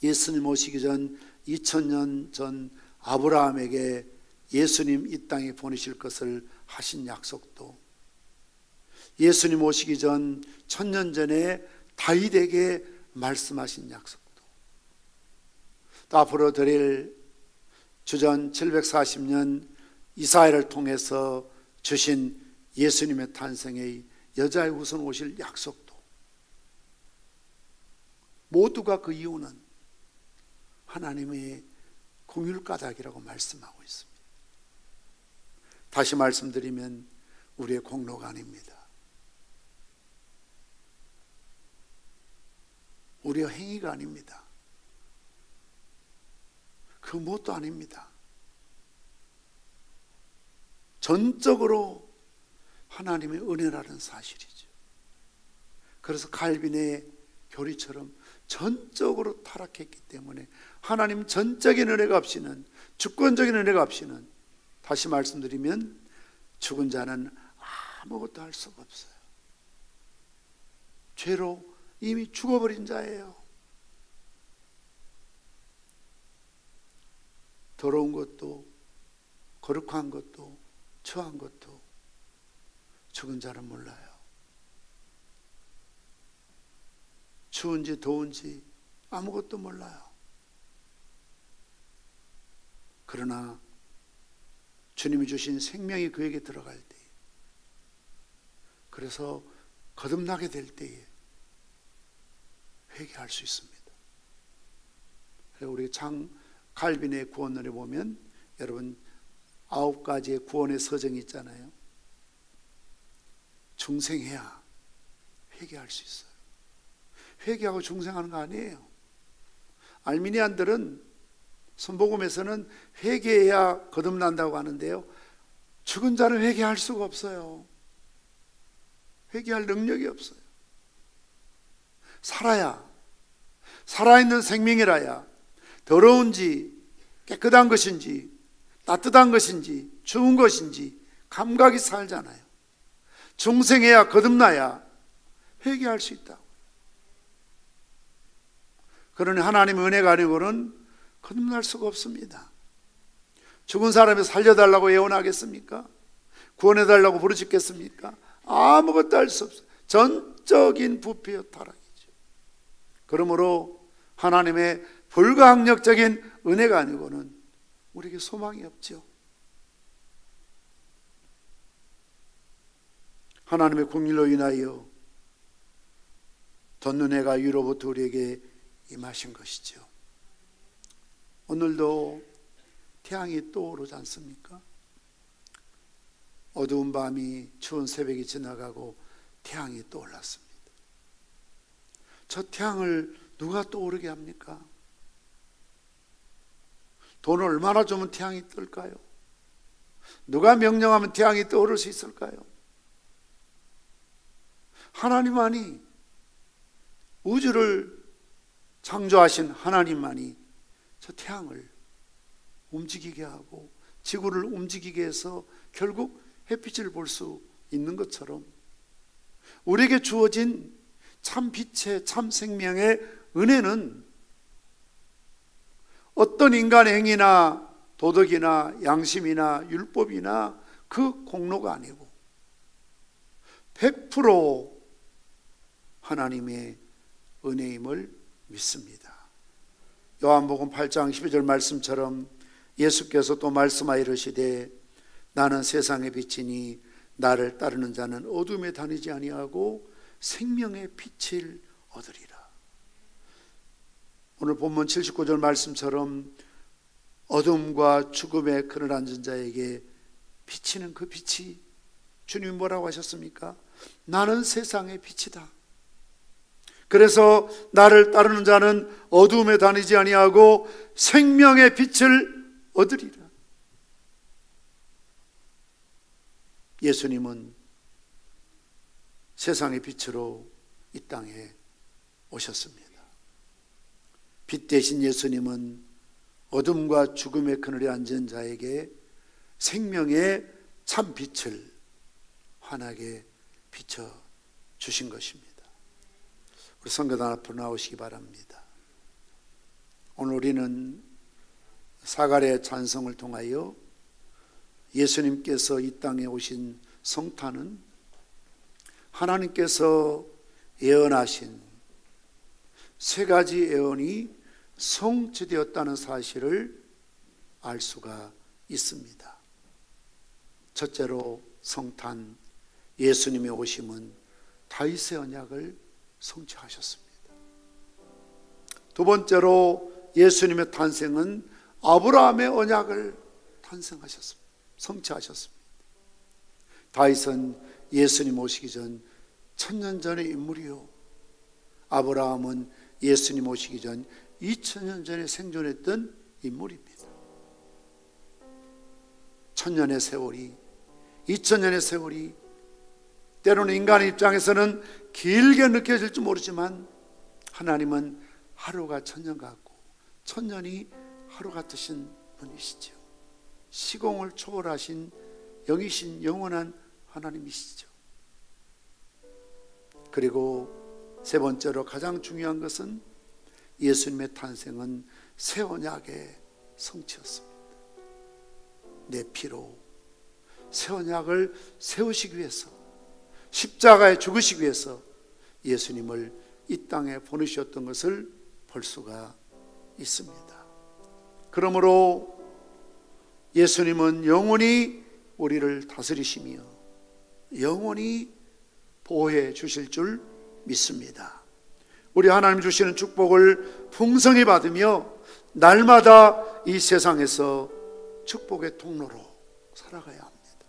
예수님 오시기 전 2000년 전 아브라함에게 예수님 이 땅에 보내실 것을 하신 약속도 예수님 오시기 전 1000년 전에 다윗에게 말씀하신 약속도 또 앞으로 드릴 주전 740년 이사야를 통해서 주신 예수님의 탄생의 여자의 후손 오실 약속도 모두가 그 이유는 하나님의 긍휼 까닭이라고 말씀하고 있습니다. 다시 말씀드리면 우리의 공로가 아닙니다. 우리의 행위가 아닙니다. 그 무엇도 아닙니다. 전적으로 하나님의 은혜라는 사실이죠. 그래서 칼빈의 교리처럼 전적으로 타락했기 때문에 하나님 전적인 은혜가 없이는 주권적인 은혜가 없이는 다시 말씀드리면 죽은 자는 아무것도 할 수가 없어요. 죄로 이미 죽어버린 자예요. 더러운 것도 거룩한 것도 처한 것도 죽은 자는 몰라요. 추운지 더운지 아무것도 몰라요. 그러나 주님이 주신 생명이 그에게 들어갈 때, 그래서 거듭나게 될 때에 회개할 수 있습니다. 우리 갈빈의 구원론에 보면 여러분 9가지의 구원의 서정이 있잖아요. 중생해야 회개할 수 있어요. 회개하고 중생하는 거 아니에요. 알미니안들은 선복음에서는 회개해야 거듭난다고 하는데요, 죽은 자는 회개할 수가 없어요. 회개할 능력이 없어요. 살아있는 생명이라야 더러운지 깨끗한 것인지 따뜻한 것인지 추운 것인지 감각이 살잖아요. 중생해야 거듭나야 회개할 수 있다고. 그러니 하나님의 은혜가 아니고는 거듭날 수가 없습니다. 죽은 사람이 살려달라고 예언하겠습니까? 구원해달라고 부르짖겠습니까? 아무것도 할 수 없어요. 전적인 부패와 타락이죠. 그러므로 하나님의 불가항력적인 은혜가 아니고는 우리에게 소망이 없죠. 하나님의 긍휼로 인하여 덧는 해가 위로부터 우리에게 임하신 것이죠. 오늘도 태양이 떠오르지 않습니까? 어두운 밤이 추운 새벽이 지나가고 태양이 떠올랐습니다. 저 태양을 누가 떠오르게 합니까? 돈을 얼마나 주면 태양이 뜰까요? 누가 명령하면 태양이 떠오를 수 있을까요? 하나님만이, 우주를 창조하신 하나님만이 저 태양을 움직이게 하고 지구를 움직이게 해서 결국 햇빛을 볼 수 있는 것처럼 우리에게 주어진 참 빛의 참 생명의 은혜는 어떤 인간의 행위나 도덕이나 양심이나 율법이나 그 공로가 아니고 100% 하나님의 은혜임을 믿습니다. 요한복음 8장 12절 말씀처럼 예수께서 또 말씀하여 이르시되 나는 세상의 빛이니 나를 따르는 자는 어둠에 다니지 아니하고 생명의 빛을 얻으리라. 오늘 본문 79절 말씀처럼 어둠과 죽음의 그늘 앉은 자에게 비치는 그 빛이, 주님이 뭐라고 하셨습니까? 나는 세상의 빛이다. 그래서 나를 따르는 자는 어둠에 다니지 아니하고 생명의 빛을 얻으리라. 예수님은 세상의 빛으로 이 땅에 오셨습니다. 빛 대신 예수님은 어둠과 죽음의 그늘에 앉은 자에게 생명의 참 빛을 환하게 비춰 주신 것입니다. 우리 성도단 앞으로 나오시기 바랍니다. 오늘 우리는 사가랴의 찬송을 통하여 예수님께서 이 땅에 오신 성탄은 하나님께서 예언하신 세 가지 예언이 성취되었다는 사실을 알 수가 있습니다. 첫째로 성탄, 예수님의 오심은 다윗의 언약을 성취하셨습니다. 두 번째로 예수님의 탄생은 아브라함의 언약을 성취하셨습니다. 다윗은 예수님 오시기 전 1000년 전의 인물이요, 아브라함은 예수님 오시기 전 2000년 전에 생존했던 인물입니다. 1000년의 세월이, 2000년의 세월이 때로는 인간의 입장에서는 길게 느껴질지 모르지만 하나님은 하루가 1000년 같고 1000년이 하루 같으신 분이시죠. 시공을 초월하신 영이신 영원한 하나님이시죠. 그리고 세 번째로 가장 중요한 것은 예수님의 탄생은 새 언약의 성취였습니다. 내 피로 새 언약을 세우시기 위해서, 십자가에 죽으시기 위해서 예수님을 이 땅에 보내셨던 것을 볼 수가 있습니다. 그러므로 예수님은 영원히 우리를 다스리시며 영원히 보호해 주실 줄 믿습니다. 우리 하나님 주시는 축복을 풍성히 받으며 날마다 이 세상에서 축복의 통로로 살아가야 합니다.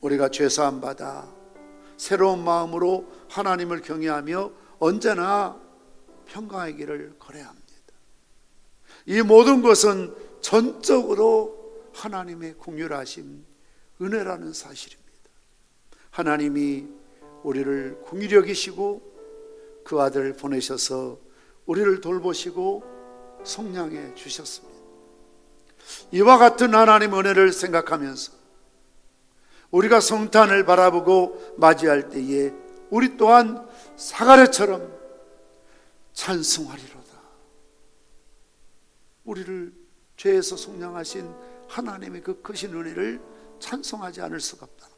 우리가 죄사함 받아 새로운 마음으로 하나님을 경외하며 언제나 평강의 길을 걸어야 합니다. 이 모든 것은 전적으로 하나님의 긍휼하심, 은혜라는 사실입니다. 하나님이 우리를 긍휼히 여기시고 그 아들을 보내셔서 우리를 돌보시고 속량해 주셨습니다. 이와 같은 하나님의 은혜를 생각하면서 우리가 성탄을 바라보고 맞이할 때에 우리 또한 사가랴처럼 찬송하리로다. 우리를 죄에서 속량하신 하나님의 그 크신 은혜를 찬송하지 않을 수가 없다.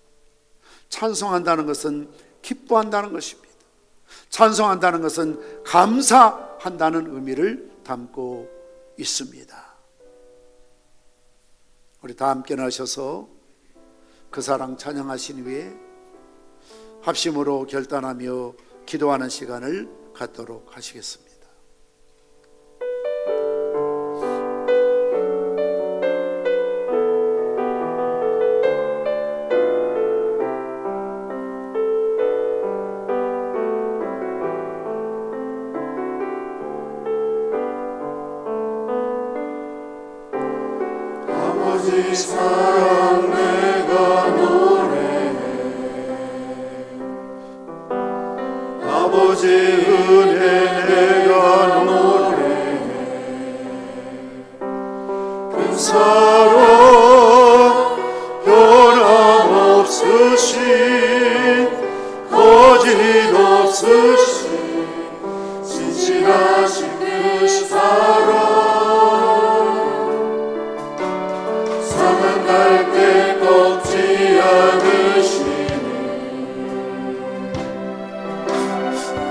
찬송한다는 것은 기뻐한다는 것입니다. 찬송한다는 것은 감사한다는 의미를 담고 있습니다. 우리 다 함께 나셔서 그 사랑 찬양하신 후에 합심으로 결단하며 기도하는 시간을 갖도록 하시겠습니다. 아버지 사랑 내가 노래해 아버지 은혜 내가 노래해 그 사랑 변함없으신 거짓없으신 진실하신 그 사랑 사랑할 때 꺾지 않으시네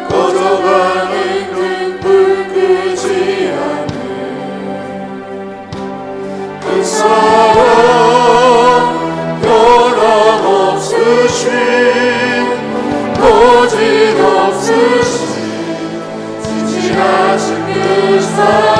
꺼져가는 그 불 끄지 않네 그 사랑 변함없으신 거짓없으신 진실하신 그 사랑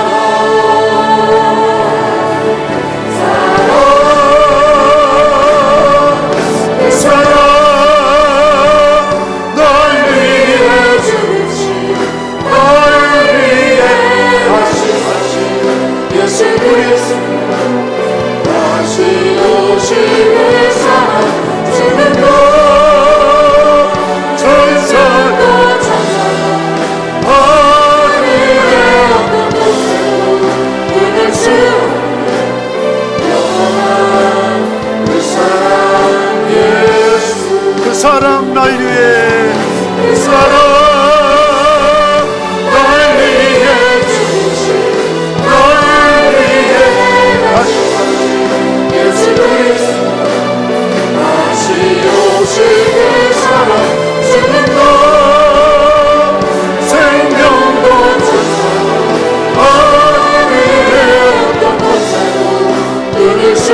사랑 날 위해 그 사랑 날 위해 주신 날 위해 하신 예수 그리스도 다시 오실 그 사랑 죽음도 생명도 천사 하늘의 어떤 곳에도 끊을 수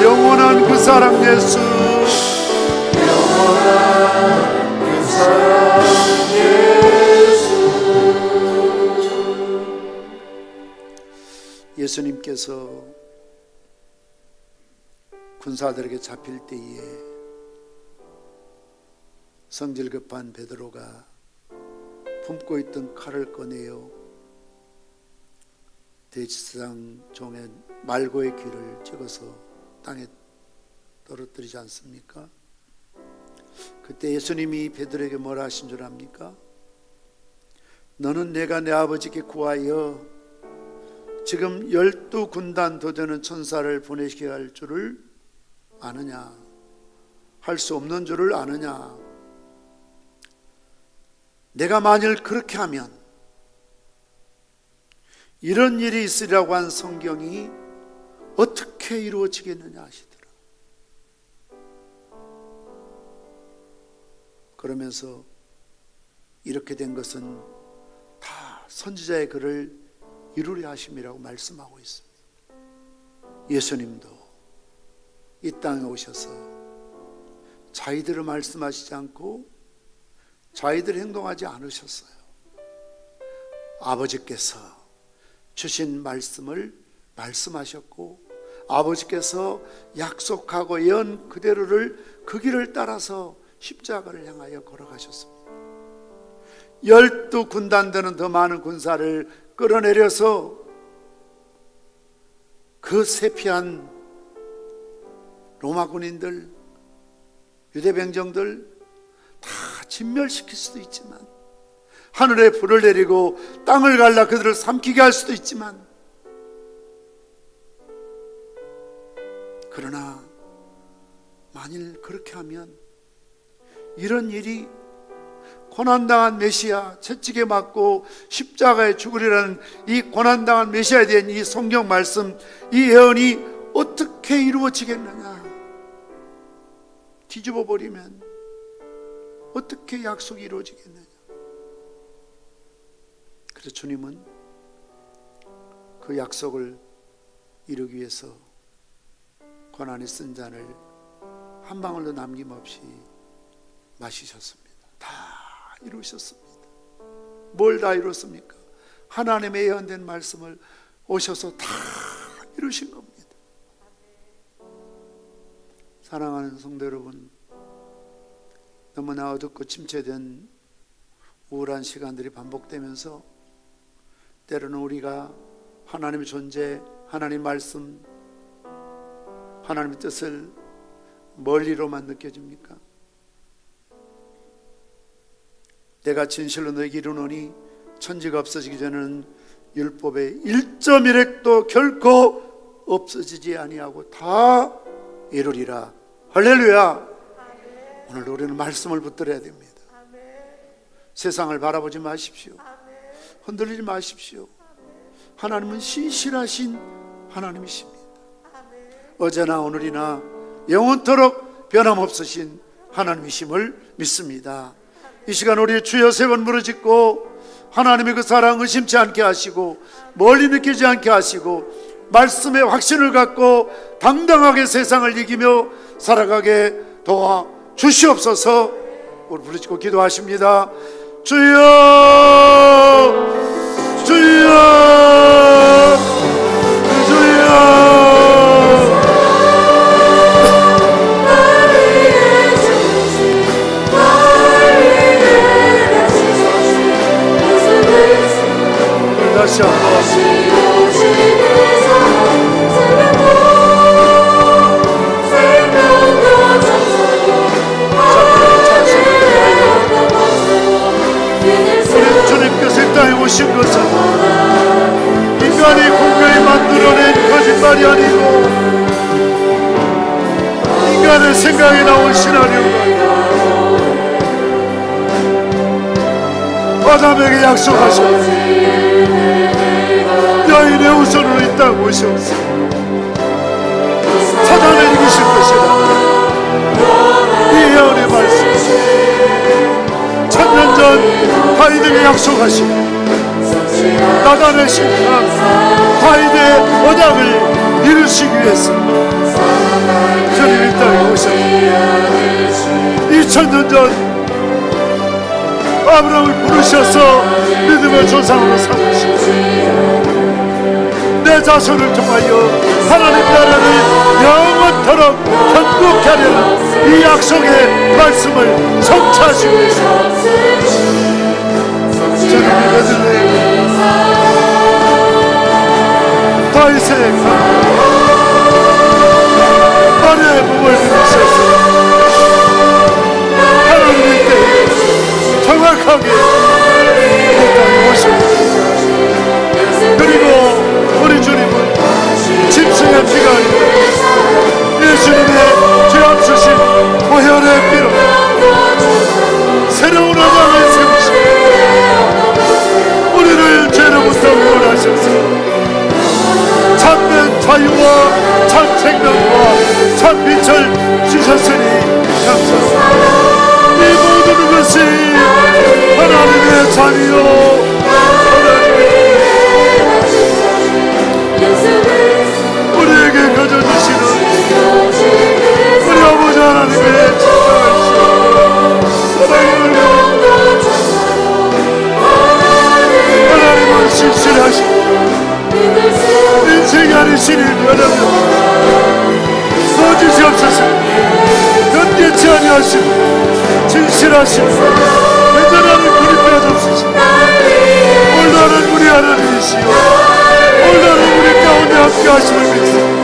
영원한 그 사랑 예수 영원한 그 사랑 예수 예수님께서 군사들에게 잡힐 때에 성질 급한 베드로가 품고 있던 칼을 꺼내어 대지상 종의 말고의 귀를 찍어서 땅에 떨어뜨리지 않습니까? 그때 예수님이 베드로에게 뭐라 하신 줄 압니까? 너는 내가 내 아버지께 구하여 지금 12군단 더 되는 천사를 보내시게 할 줄을 아느냐? 할 수 없는 줄을 아느냐? 내가 만일 그렇게 하면 이런 일이 있으리라고 한 성경이 어떻게 이루어지겠느냐 하시더라. 그러면서 이렇게 된 것은 다 선지자의 글을 이루려 하심이라고 말씀하고 있습니다. 예수님도 이 땅에 오셔서 자기들을 말씀하시지 않고 자기들 행동하지 않으셨어요. 아버지께서 주신 말씀을 말씀하셨고 아버지께서 약속하고 예언 그대로를 그 길을 따라서 십자가를 향하여 걸어가셨습니다. 12군단 되는 더 많은 군사를 끌어내려서 그 세피한 로마 군인들, 유대 병정들 다 진멸시킬 수도 있지만, 하늘에 불을 내리고 땅을 갈라 그들을 삼키게 할 수도 있지만, 그러나 만일 그렇게 하면 이런 일이 고난당한 메시아, 채찍에 맞고 십자가에 죽으리라는 이 고난당한 메시아에 대한 이 성경 말씀, 이 예언이 어떻게 이루어지겠느냐? 뒤집어 버리면 어떻게 약속이 이루어지겠느냐? 그래서 주님은 그 약속을 이루기 위해서 고난의 쓴 잔을 한 방울도 남김없이 마시셨습니다. 다 이루셨습니다. 뭘 다 이뤘습니까? 하나님의 예언된 말씀을 오셔서 다 이루신 겁니다. 사랑하는 성도 여러분, 너무나 어둡고 침체된 우울한 시간들이 반복되면서 때로는 우리가 하나님의 존재, 하나님의 말씀, 하나님의 뜻을 멀리로만 느껴집니까? 내가 진실로 너에게 이르노니 천지가 없어지기 전에는 율법의 1.1획도 결코 없어지지 아니하고 다 이루리라. 할렐루야. 오늘 우리는 말씀을 붙들어야 됩니다. 세상을 바라보지 마십시오. 흔들리지 마십시오. 하나님은 신실하신 하나님이십니다. 어제나 오늘이나 영원토록 변함없으신 하나님이심을 믿습니다. 이 시간 우리 주여 세 번 부르짖고 하나님의 그 사랑 의심치 않게 하시고 멀리 느끼지 않게 하시고 말씀의 확신을 갖고 당당하게 세상을 이기며 살아가게 도와 주시옵소서. 우리 부르짖고 기도하십니다. 주여, 주여, 주여. 다시 한번 주님께서 이 땅에 오신 것은 인간이 공간이 만들어낸 거짓말이 아니고 인간의 생각에 나온 시나리오가 아담에게 약속하셨습니다. 여인의 후손으로 이 땅에 오셨습니다. 사단을 이기실 것이다. 이 예언의 말씀, 1000년 전 다윗에게 약속하신 나단의 심판, 다윗의 언약을 이루시기 위해서 주님 이 땅에 오셨습니다. 2000년 전 아브라함을 부르셔서 믿음의 조상으로 삼으시고 내 자손을 통하여 하나님 나라를 영원토록 견고케 하려는 이 약속의 말씀을 성취하시고 주님이 믿으네. 다윗의 마리아의 몸을 믿으셔서 하나님의 때에 정확하게 이 땅에 오십니다. 그리고 우리 주님은 짐승의 피가 아니라 예수님의 죄 없으신 보혈의 피로 새로운 언약을 세우시고 우리 신이 변하며 써주시옵소서. 변개치 아니하시고 진실하시고 회전하는 그리 빼없으시고 올라는 우리 하나님이시여 올라는 우리 가운데 함께 하심을 믿습니다.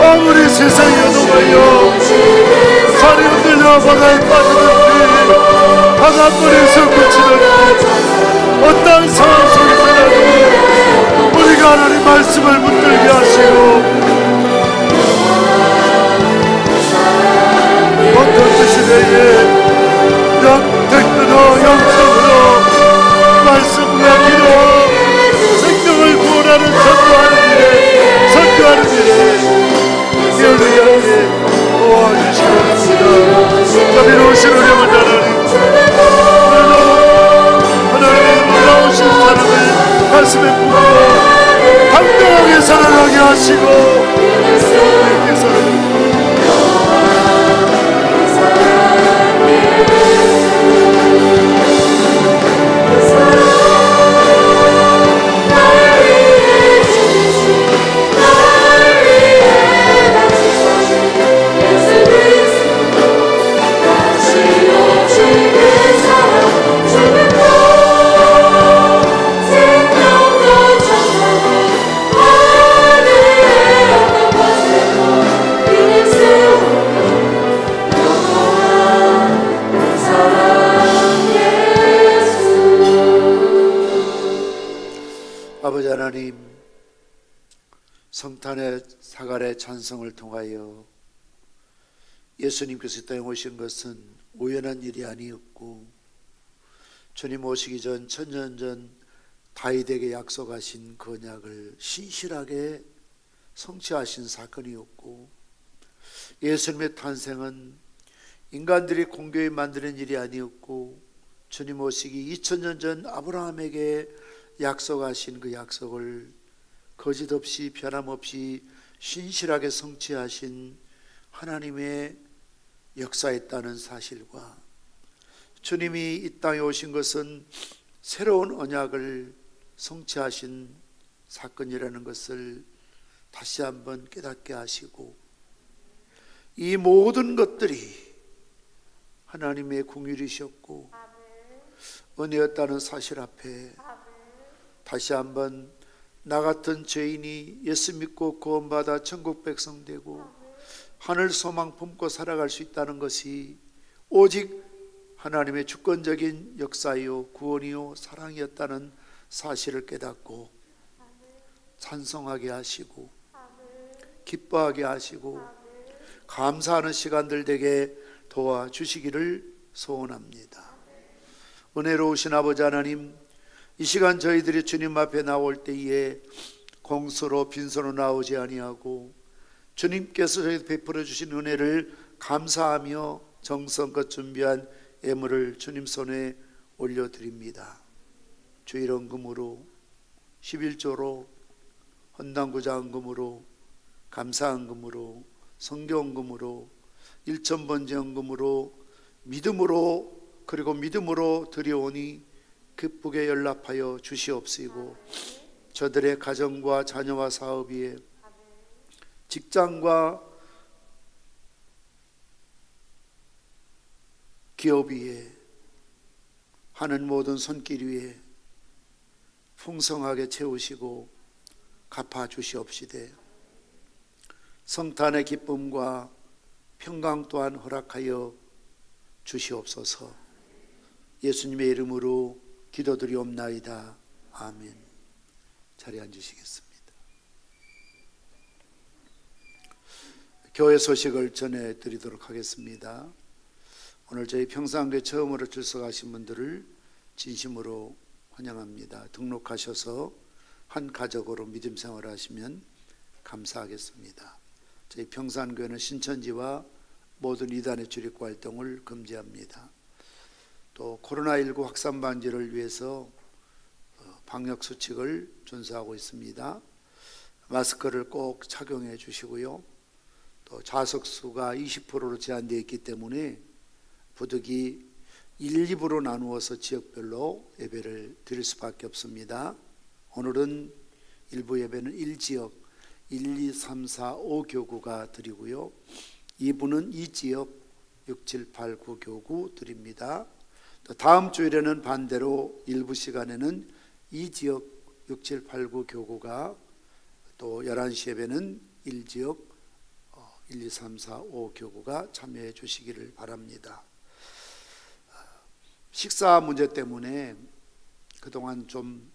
아무리 세상이 어둠하여 산이 흔들려 바다에 빠지는지 바닷물에서 그치는지 어떤 상황 속에서라도 우리가 하나님 말씀을 붙들게 하시고 어떤 그 시대에 영택으로 영성으로 말씀과 기도 생명을 구원하는 선교하는 일에 선교하는 일에 기회를 향해 도와주시기 바랍니다. 자비로우신 우리 하나님 하나님의 놀라우신 사랑을 가슴에 품고 당당하게 살아가게 하시고 주님께서는 아버지 하나님, 성탄의 사갈의 찬송을 통하여 예수님께서 이 땅에 오신 것은 우연한 일이 아니었고 주님 오시기 전 천년 전 다윗에게 약속하신 그 언약을 신실하게 성취하신 사건이었고 예수님의 탄생은 인간들이 공교히 만드는 일이 아니었고 주님 오시기 2000년 전 아브라함에게 약속하신 그 약속을 거짓없이 변함없이 신실하게 성취하신 하나님의 역사였다는 사실과 주님이 이 땅에 오신 것은 새로운 언약을 성취하신 사건이라는 것을 다시 한번 깨닫게 하시고 이 모든 것들이 하나님의 긍휼이셨고 은혜였다는 사실 앞에 다시 한번 나 같은 죄인이 예수 믿고 구원받아 천국 백성 되고 하늘 소망 품고 살아갈 수 있다는 것이 오직 하나님의 주권적인 역사요 구원이요 사랑이었다는 사실을 깨닫고 찬송하게 하시고 기뻐하게 하시고 감사하는 시간들 되게 도와주시기를 소원합니다. 은혜로우신 아버지 하나님, 이 시간 저희들이 주님 앞에 나올 때에 공수로 빈손으로 나오지 아니하고 주님께서 저희 베풀어 주신 은혜를 감사하며 정성껏 준비한 예물을 주님 손에 올려드립니다. 주일헌금으로 11조로 헌당구자헌금으로 감사헌금으로 성경헌금으로 일천번제헌금으로 믿음으로 그리고 믿음으로 드려오니 기쁘게 연락하여 주시옵시고 저들의 가정과 자녀와 사업 위에 직장과 기업 위에 하는 모든 손길 위에 풍성하게 채우시고 갚아 주시옵시되 성탄의 기쁨과 평강 또한 허락하여 주시옵소서. 예수님의 이름으로 기도드리옵나이다. 아멘. 자리에 앉으시겠습니다. 교회 소식을 전해드리도록 하겠습니다. 오늘 저희 평산교회 처음으로 출석하신 분들을 진심으로 환영합니다. 등록하셔서 한 가족으로 믿음 생활을 하시면 감사하겠습니다. 저희 평산교회는 신천지와 모든 이단의 출입구 활동을 금지합니다. 또 코로나19 확산 방지를 위해서 방역 수칙을 준수하고 있습니다. 마스크를 꼭 착용해 주시고요. 또 좌석수가 20%로 제한되어 있기 때문에 부득이 1, 2부로 나누어서 지역별로 예배를 드릴 수밖에 없습니다. 오늘은 일부 예배는 1지역 1, 2, 3, 4, 5 교구가 드리고요. 2부는 2지역 6, 7, 8, 9 교구 드립니다. 또 다음 주일에는 반대로 일부 시간에는 2지역 6, 7, 8, 9 교구가, 또 11시 예배는 1지역 1, 2, 3, 4, 5 교구가 참여해 주시기를 바랍니다. 식사 문제 때문에 그동안 좀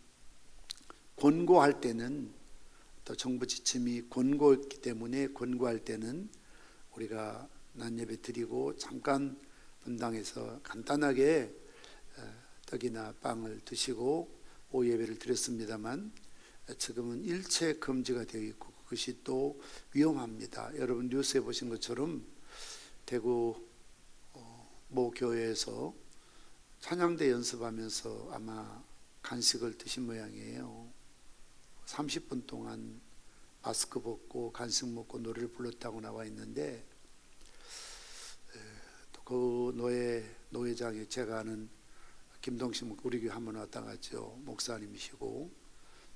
권고할 때는, 또 정부 지침이 권고했기 때문에 권고할 때는 우리가 낮 예배 드리고 잠깐 분당에서 간단하게 떡이나 빵을 드시고 오후 예배를 드렸습니다만, 지금은 일체 금지가 되어 있고 그것이 또 위험합니다. 여러분 뉴스에 보신 것처럼 대구 모 교회에서 찬양대 연습하면서 아마 간식을 드신 모양이에요. 30분 동안 마스크 벗고 간식 먹고 노래를 불렀다고 나와 있는데, 그 노회장이 제가 아는 김동식 우리 교회 한번 왔다 갔죠. 목사님이시고,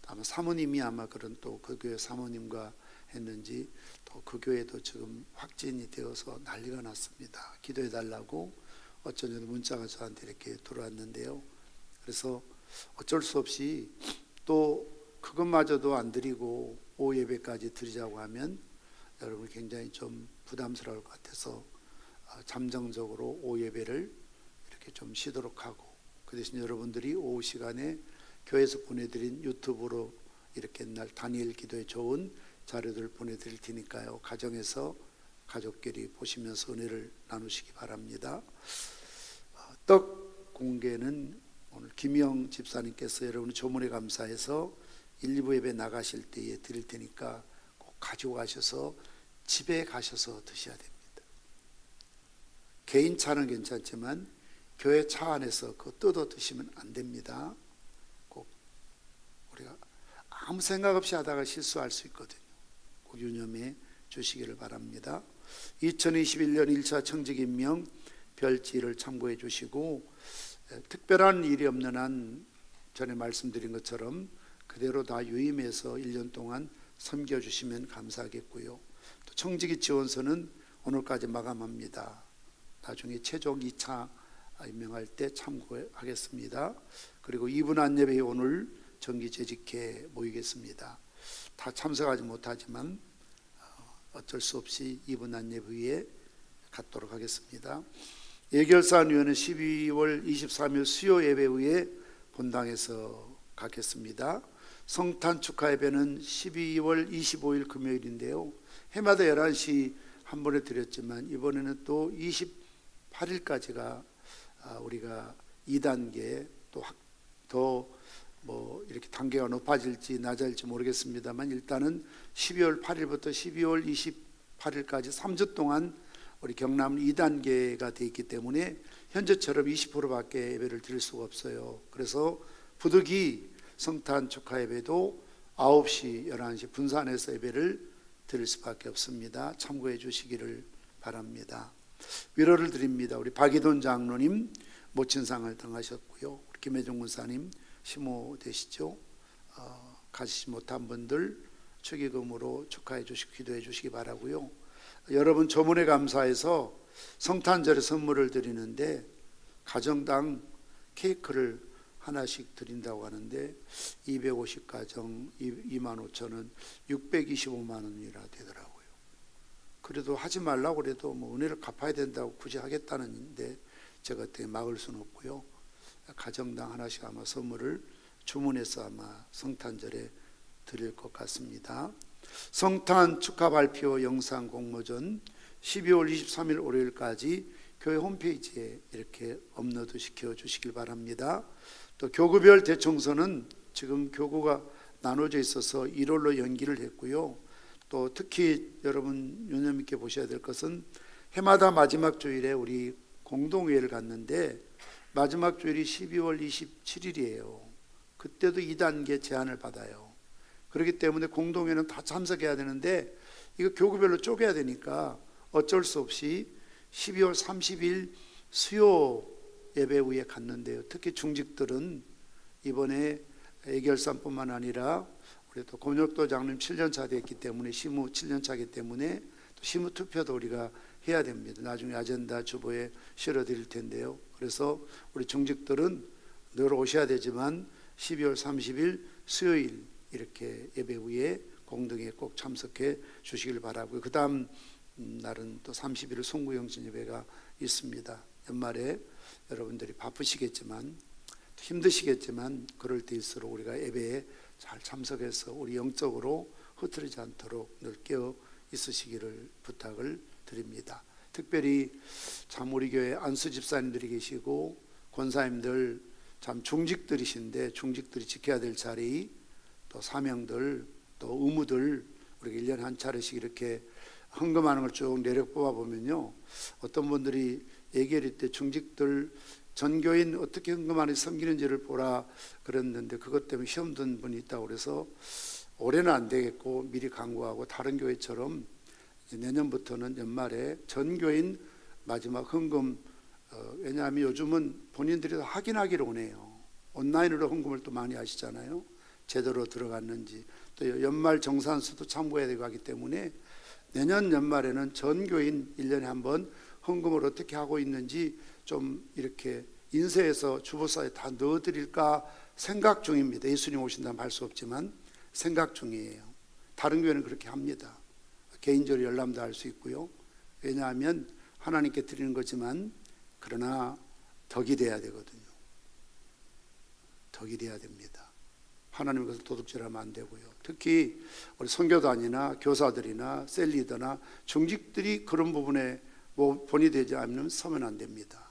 아마 사모님이 아마 그런 또 그 교회 사모님과 했는지 또 그 교회도 지금 확진이 되어서 난리가 났습니다. 기도해 달라고 어쩐지 문자가 저한테 이렇게 들어왔는데요. 그래서 어쩔 수 없이 또 그것마저도 안 드리고 오후 예배까지 드리자고 하면 여러분 굉장히 좀 부담스러울 것 같아서 잠정적으로 오후 예배를 이렇게 좀 쉬도록 하고, 그 대신 여러분들이 오후 시간에 교회에서 보내드린 유튜브로 이렇게 날 다니엘 기도에 좋은 자료들 보내드릴 테니까요. 가정에서 가족끼리 보시면서 은혜를 나누시기 바랍니다. 떡 공개는 오늘 김영 집사님께서 여러분 조문에 감사해서 1, 2부 예배 나가실 때에 드릴 테니까 꼭 가지고 가셔서 집에 가셔서 드셔야 됩니다. 개인 차는 괜찮지만 교회 차 안에서 그거 뜯어 드시면 안 됩니다. 꼭 우리가 아무 생각 없이 하다가 실수할 수 있거든요. 꼭 유념해 주시기를 바랍니다. 2021년 1차 청직 임명 별지를 참고해 주시고, 특별한 일이 없는 한 전에 말씀드린 것처럼 그대로 다 유임해서 1년 동안 섬겨주시면 감사하겠고요. 또 청지기 지원서는 오늘까지 마감합니다. 나중에 최종 2차 임명할 때 참고하겠습니다. 그리고 2분 안예배에 오늘 정기재직회 모이겠습니다. 다 참석하지 못하지만 어쩔 수 없이 2분 안예배에 갖도록 하겠습니다. 예결사위원회는 12월 23일 수요 예배 후에 본당에서 갖겠습니다. 성탄 축하 예배는 12월 25일 금요일인데요. 해마다 11시 한 번에 드렸지만 이번에는 또 28일까지가 우리가 2단계 또 더 뭐 이렇게 단계가 높아질지 낮아질지 모르겠습니다만, 일단은 12월 8일부터 12월 28일까지 3주 동안 우리 경남은 2단계가 되어 있기 때문에 현재처럼 20%밖에 예배를 드릴 수가 없어요. 그래서 부득이 성탄 축하 예배도 9시, 11시 분산해서 예배를 드릴 수밖에 없습니다. 참고해 주시기를 바랍니다. 위로를 드립니다. 우리 박이돈 장로님 모친상을 당하셨고요. 우리 김혜종 군사님 시모 되시죠. 가시지 못한 분들 축의금으로 축하해 주시고 기도해 주시기 바라고요. 여러분 조문에 감사해서 성탄절에 선물을 드리는데 가정당 케이크를 하나씩 드린다고 하는데 250가정 25,000원 625만 원이라 되더라고요. 그래도 하지 말라고 그래도 뭐 은혜를 갚아야 된다고 굳이 하겠다는데 제가 어떻게 막을 수는 없고요. 가정당 하나씩 아마 선물을 주문해서 아마 성탄절에 드릴 것 같습니다. 성탄 축하 발표 영상 공모전 12월 23일 월요일까지 교회 홈페이지에 이렇게 업로드 시켜 주시길 바랍니다. 또 교구별 대청소는 지금 교구가 나눠져 있어서 1월로 연기를 했고요. 또 특히 여러분 유념 있게 보셔야 될 것은 해마다 마지막 주일에 우리 공동회의를 갖는데 마지막 주일이 12월 27일이에요. 그때도 2단계 제한을 받아요. 그렇기 때문에 공동회의는 다 참석해야 되는데 이거 교구별로 쪼개야 되니까 어쩔 수 없이 12월 30일 수요 예배 후에 갔는데요. 특히 중직들은 이번에 예결산뿐만 아니라 우리 또 권혁도장님 7년차 됐기 때문에 시무 7년차이기 때문에 또 시무 투표도 우리가 해야 됩니다. 나중에 아젠다 주보에 실어드릴 텐데요. 그래서 우리 중직들은 늘 오셔야 되지만 12월 30일 수요일 이렇게 예배 후에 공동에 꼭 참석해 주시길 바라고요. 그 다음 날은 또 31일 송구영신 예배가 있습니다. 연말에 여러분들이 바쁘시겠지만 힘드시겠지만 그럴 때일수록 우리가 예배에 잘 참석해서 우리 영적으로 흐트리지 않도록 늘 깨어 있으시기를 부탁을 드립니다. 특별히 참 우리 교회 안수 집사님들이 계시고 권사님들 참 중직들이신데 중직들이 지켜야 될 자리 또 사명들 또 의무들 우리가 1년에 한 차례씩 이렇게 헌금하는 걸 쭉 내력 뽑아 보면요, 어떤 분들이 얘기할 때 중직들 전교인 어떻게 헌금하는 섬기는지를 보라 그랬는데 그것 때문에 시험 든 분이 있다고 그래서 올해는 안 되겠고 미리 강구하고 다른 교회처럼 내년부터는 연말에 전교인 마지막 헌금 왜냐하면 요즘은 본인들이 다 확인하기로 오네요. 온라인으로 헌금을 또 많이 하시잖아요. 제대로 들어갔는지 또 연말 정산수도 참고해야 되고 하기 때문에 내년 연말에는 전교인 1년에 한번 헌금을 어떻게 하고 있는지 좀 이렇게 인쇄해서 주보사에 다 넣어드릴까 생각 중입니다. 예수님 오신다면 할 수 없지만 생각 중이에요. 다른 교회는 그렇게 합니다. 개인적으로 열람도 할 수 있고요. 왜냐하면 하나님께 드리는 거지만 그러나 덕이 돼야 되거든요. 덕이 돼야 됩니다. 하나님 것을 도둑질하면 안 되고요. 특히 우리 선교단이나 교사들이나 셀리더나 중직들이 그런 부분에 본이 되지 않으면 서면 안 됩니다.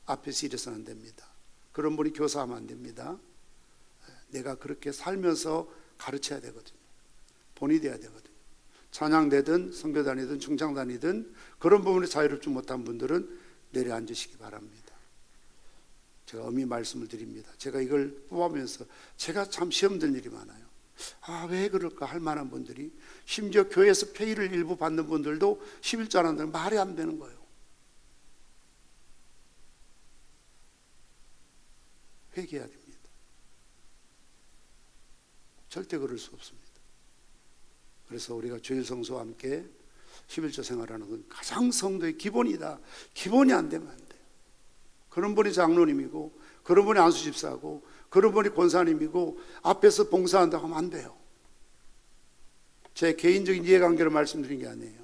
앞에서 일해서는 안 됩니다. 그런 분이 교사하면 안 됩니다. 내가 그렇게 살면서 가르쳐야 되거든요. 본이 돼야 되거든요. 찬양대든 선교단이든 중창단이든 그런 부분에 자유롭지 못한 분들은 내려앉으시기 바랍니다. 제가 엄히 말씀을 드립니다. 제가 이걸 뽑아면서 제가 참 시험 들 일이 많아요. 왜 그럴까 할 만한 분들이 심지어 교회에서 페이를 일부 받는 분들도 11조 안 한다는 말이 안 되는 거예요. 회개해야 됩니다. 절대 그럴 수 없습니다. 그래서 우리가 주일 성수와 함께 11조 생활하는 건 가장 성도의 기본이다. 기본이 안 되면 안 돼요. 그런 분이 장로님이고 그런 분이 안수집사고 그런 분이 권사님이고 앞에서 봉사한다고 하면 안 돼요. 제 개인적인 이해관계를 말씀드린 게 아니에요.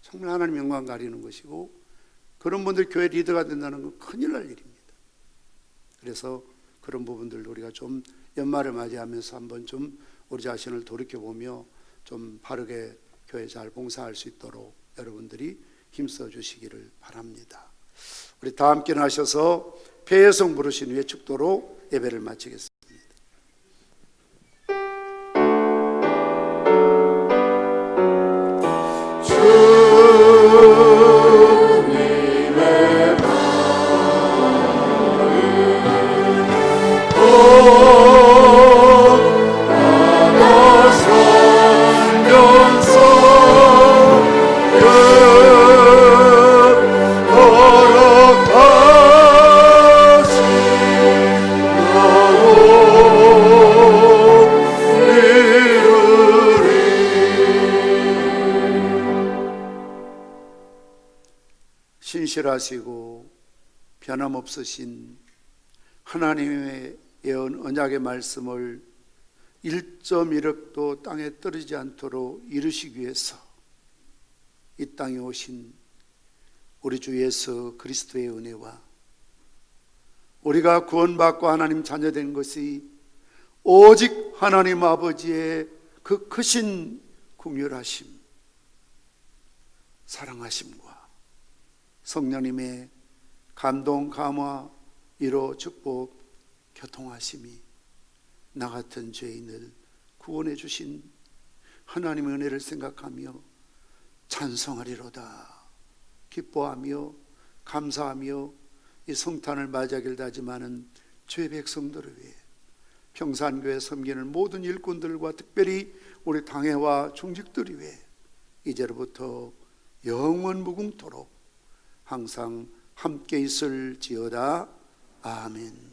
정말 하나님 영광 가리는 것이고 그런 분들 교회 리더가 된다는 건 큰일 날 일입니다. 그래서 그런 부분들도 우리가 좀 연말을 맞이하면서 한번 좀 우리 자신을 돌이켜보며 좀 바르게 교회 잘 봉사할 수 있도록 여러분들이 힘써 주시기를 바랍니다. 우리 다 함께 나셔서 폐회성 부르신 후에 축도로 예배를 마치겠습니다. 신실하시고 변함없으신 하나님의 예언 언약의 말씀을 1.1억도 땅에 떨어지지 않도록 이루시기 위해서 이 땅에 오신 우리 주 예수 그리스도의 은혜와 우리가 구원받고 하나님 자녀된 것이 오직 하나님 아버지의 그 크신 긍휼하심, 사랑하심과 성령님의 감동, 감화, 위로, 축복, 교통하심이 나 같은 죄인을 구원해 주신 하나님의 은혜를 생각하며 찬송하리로다 기뻐하며 감사하며 이 성탄을 맞이하기를 다짐하는 주의 백성들을 위해 평산교회 섬기는 모든 일꾼들과 특별히 우리 당회와 중직들을 위해 이제로부터 영원 무궁토록 항상 함께 있을지어다. 아멘.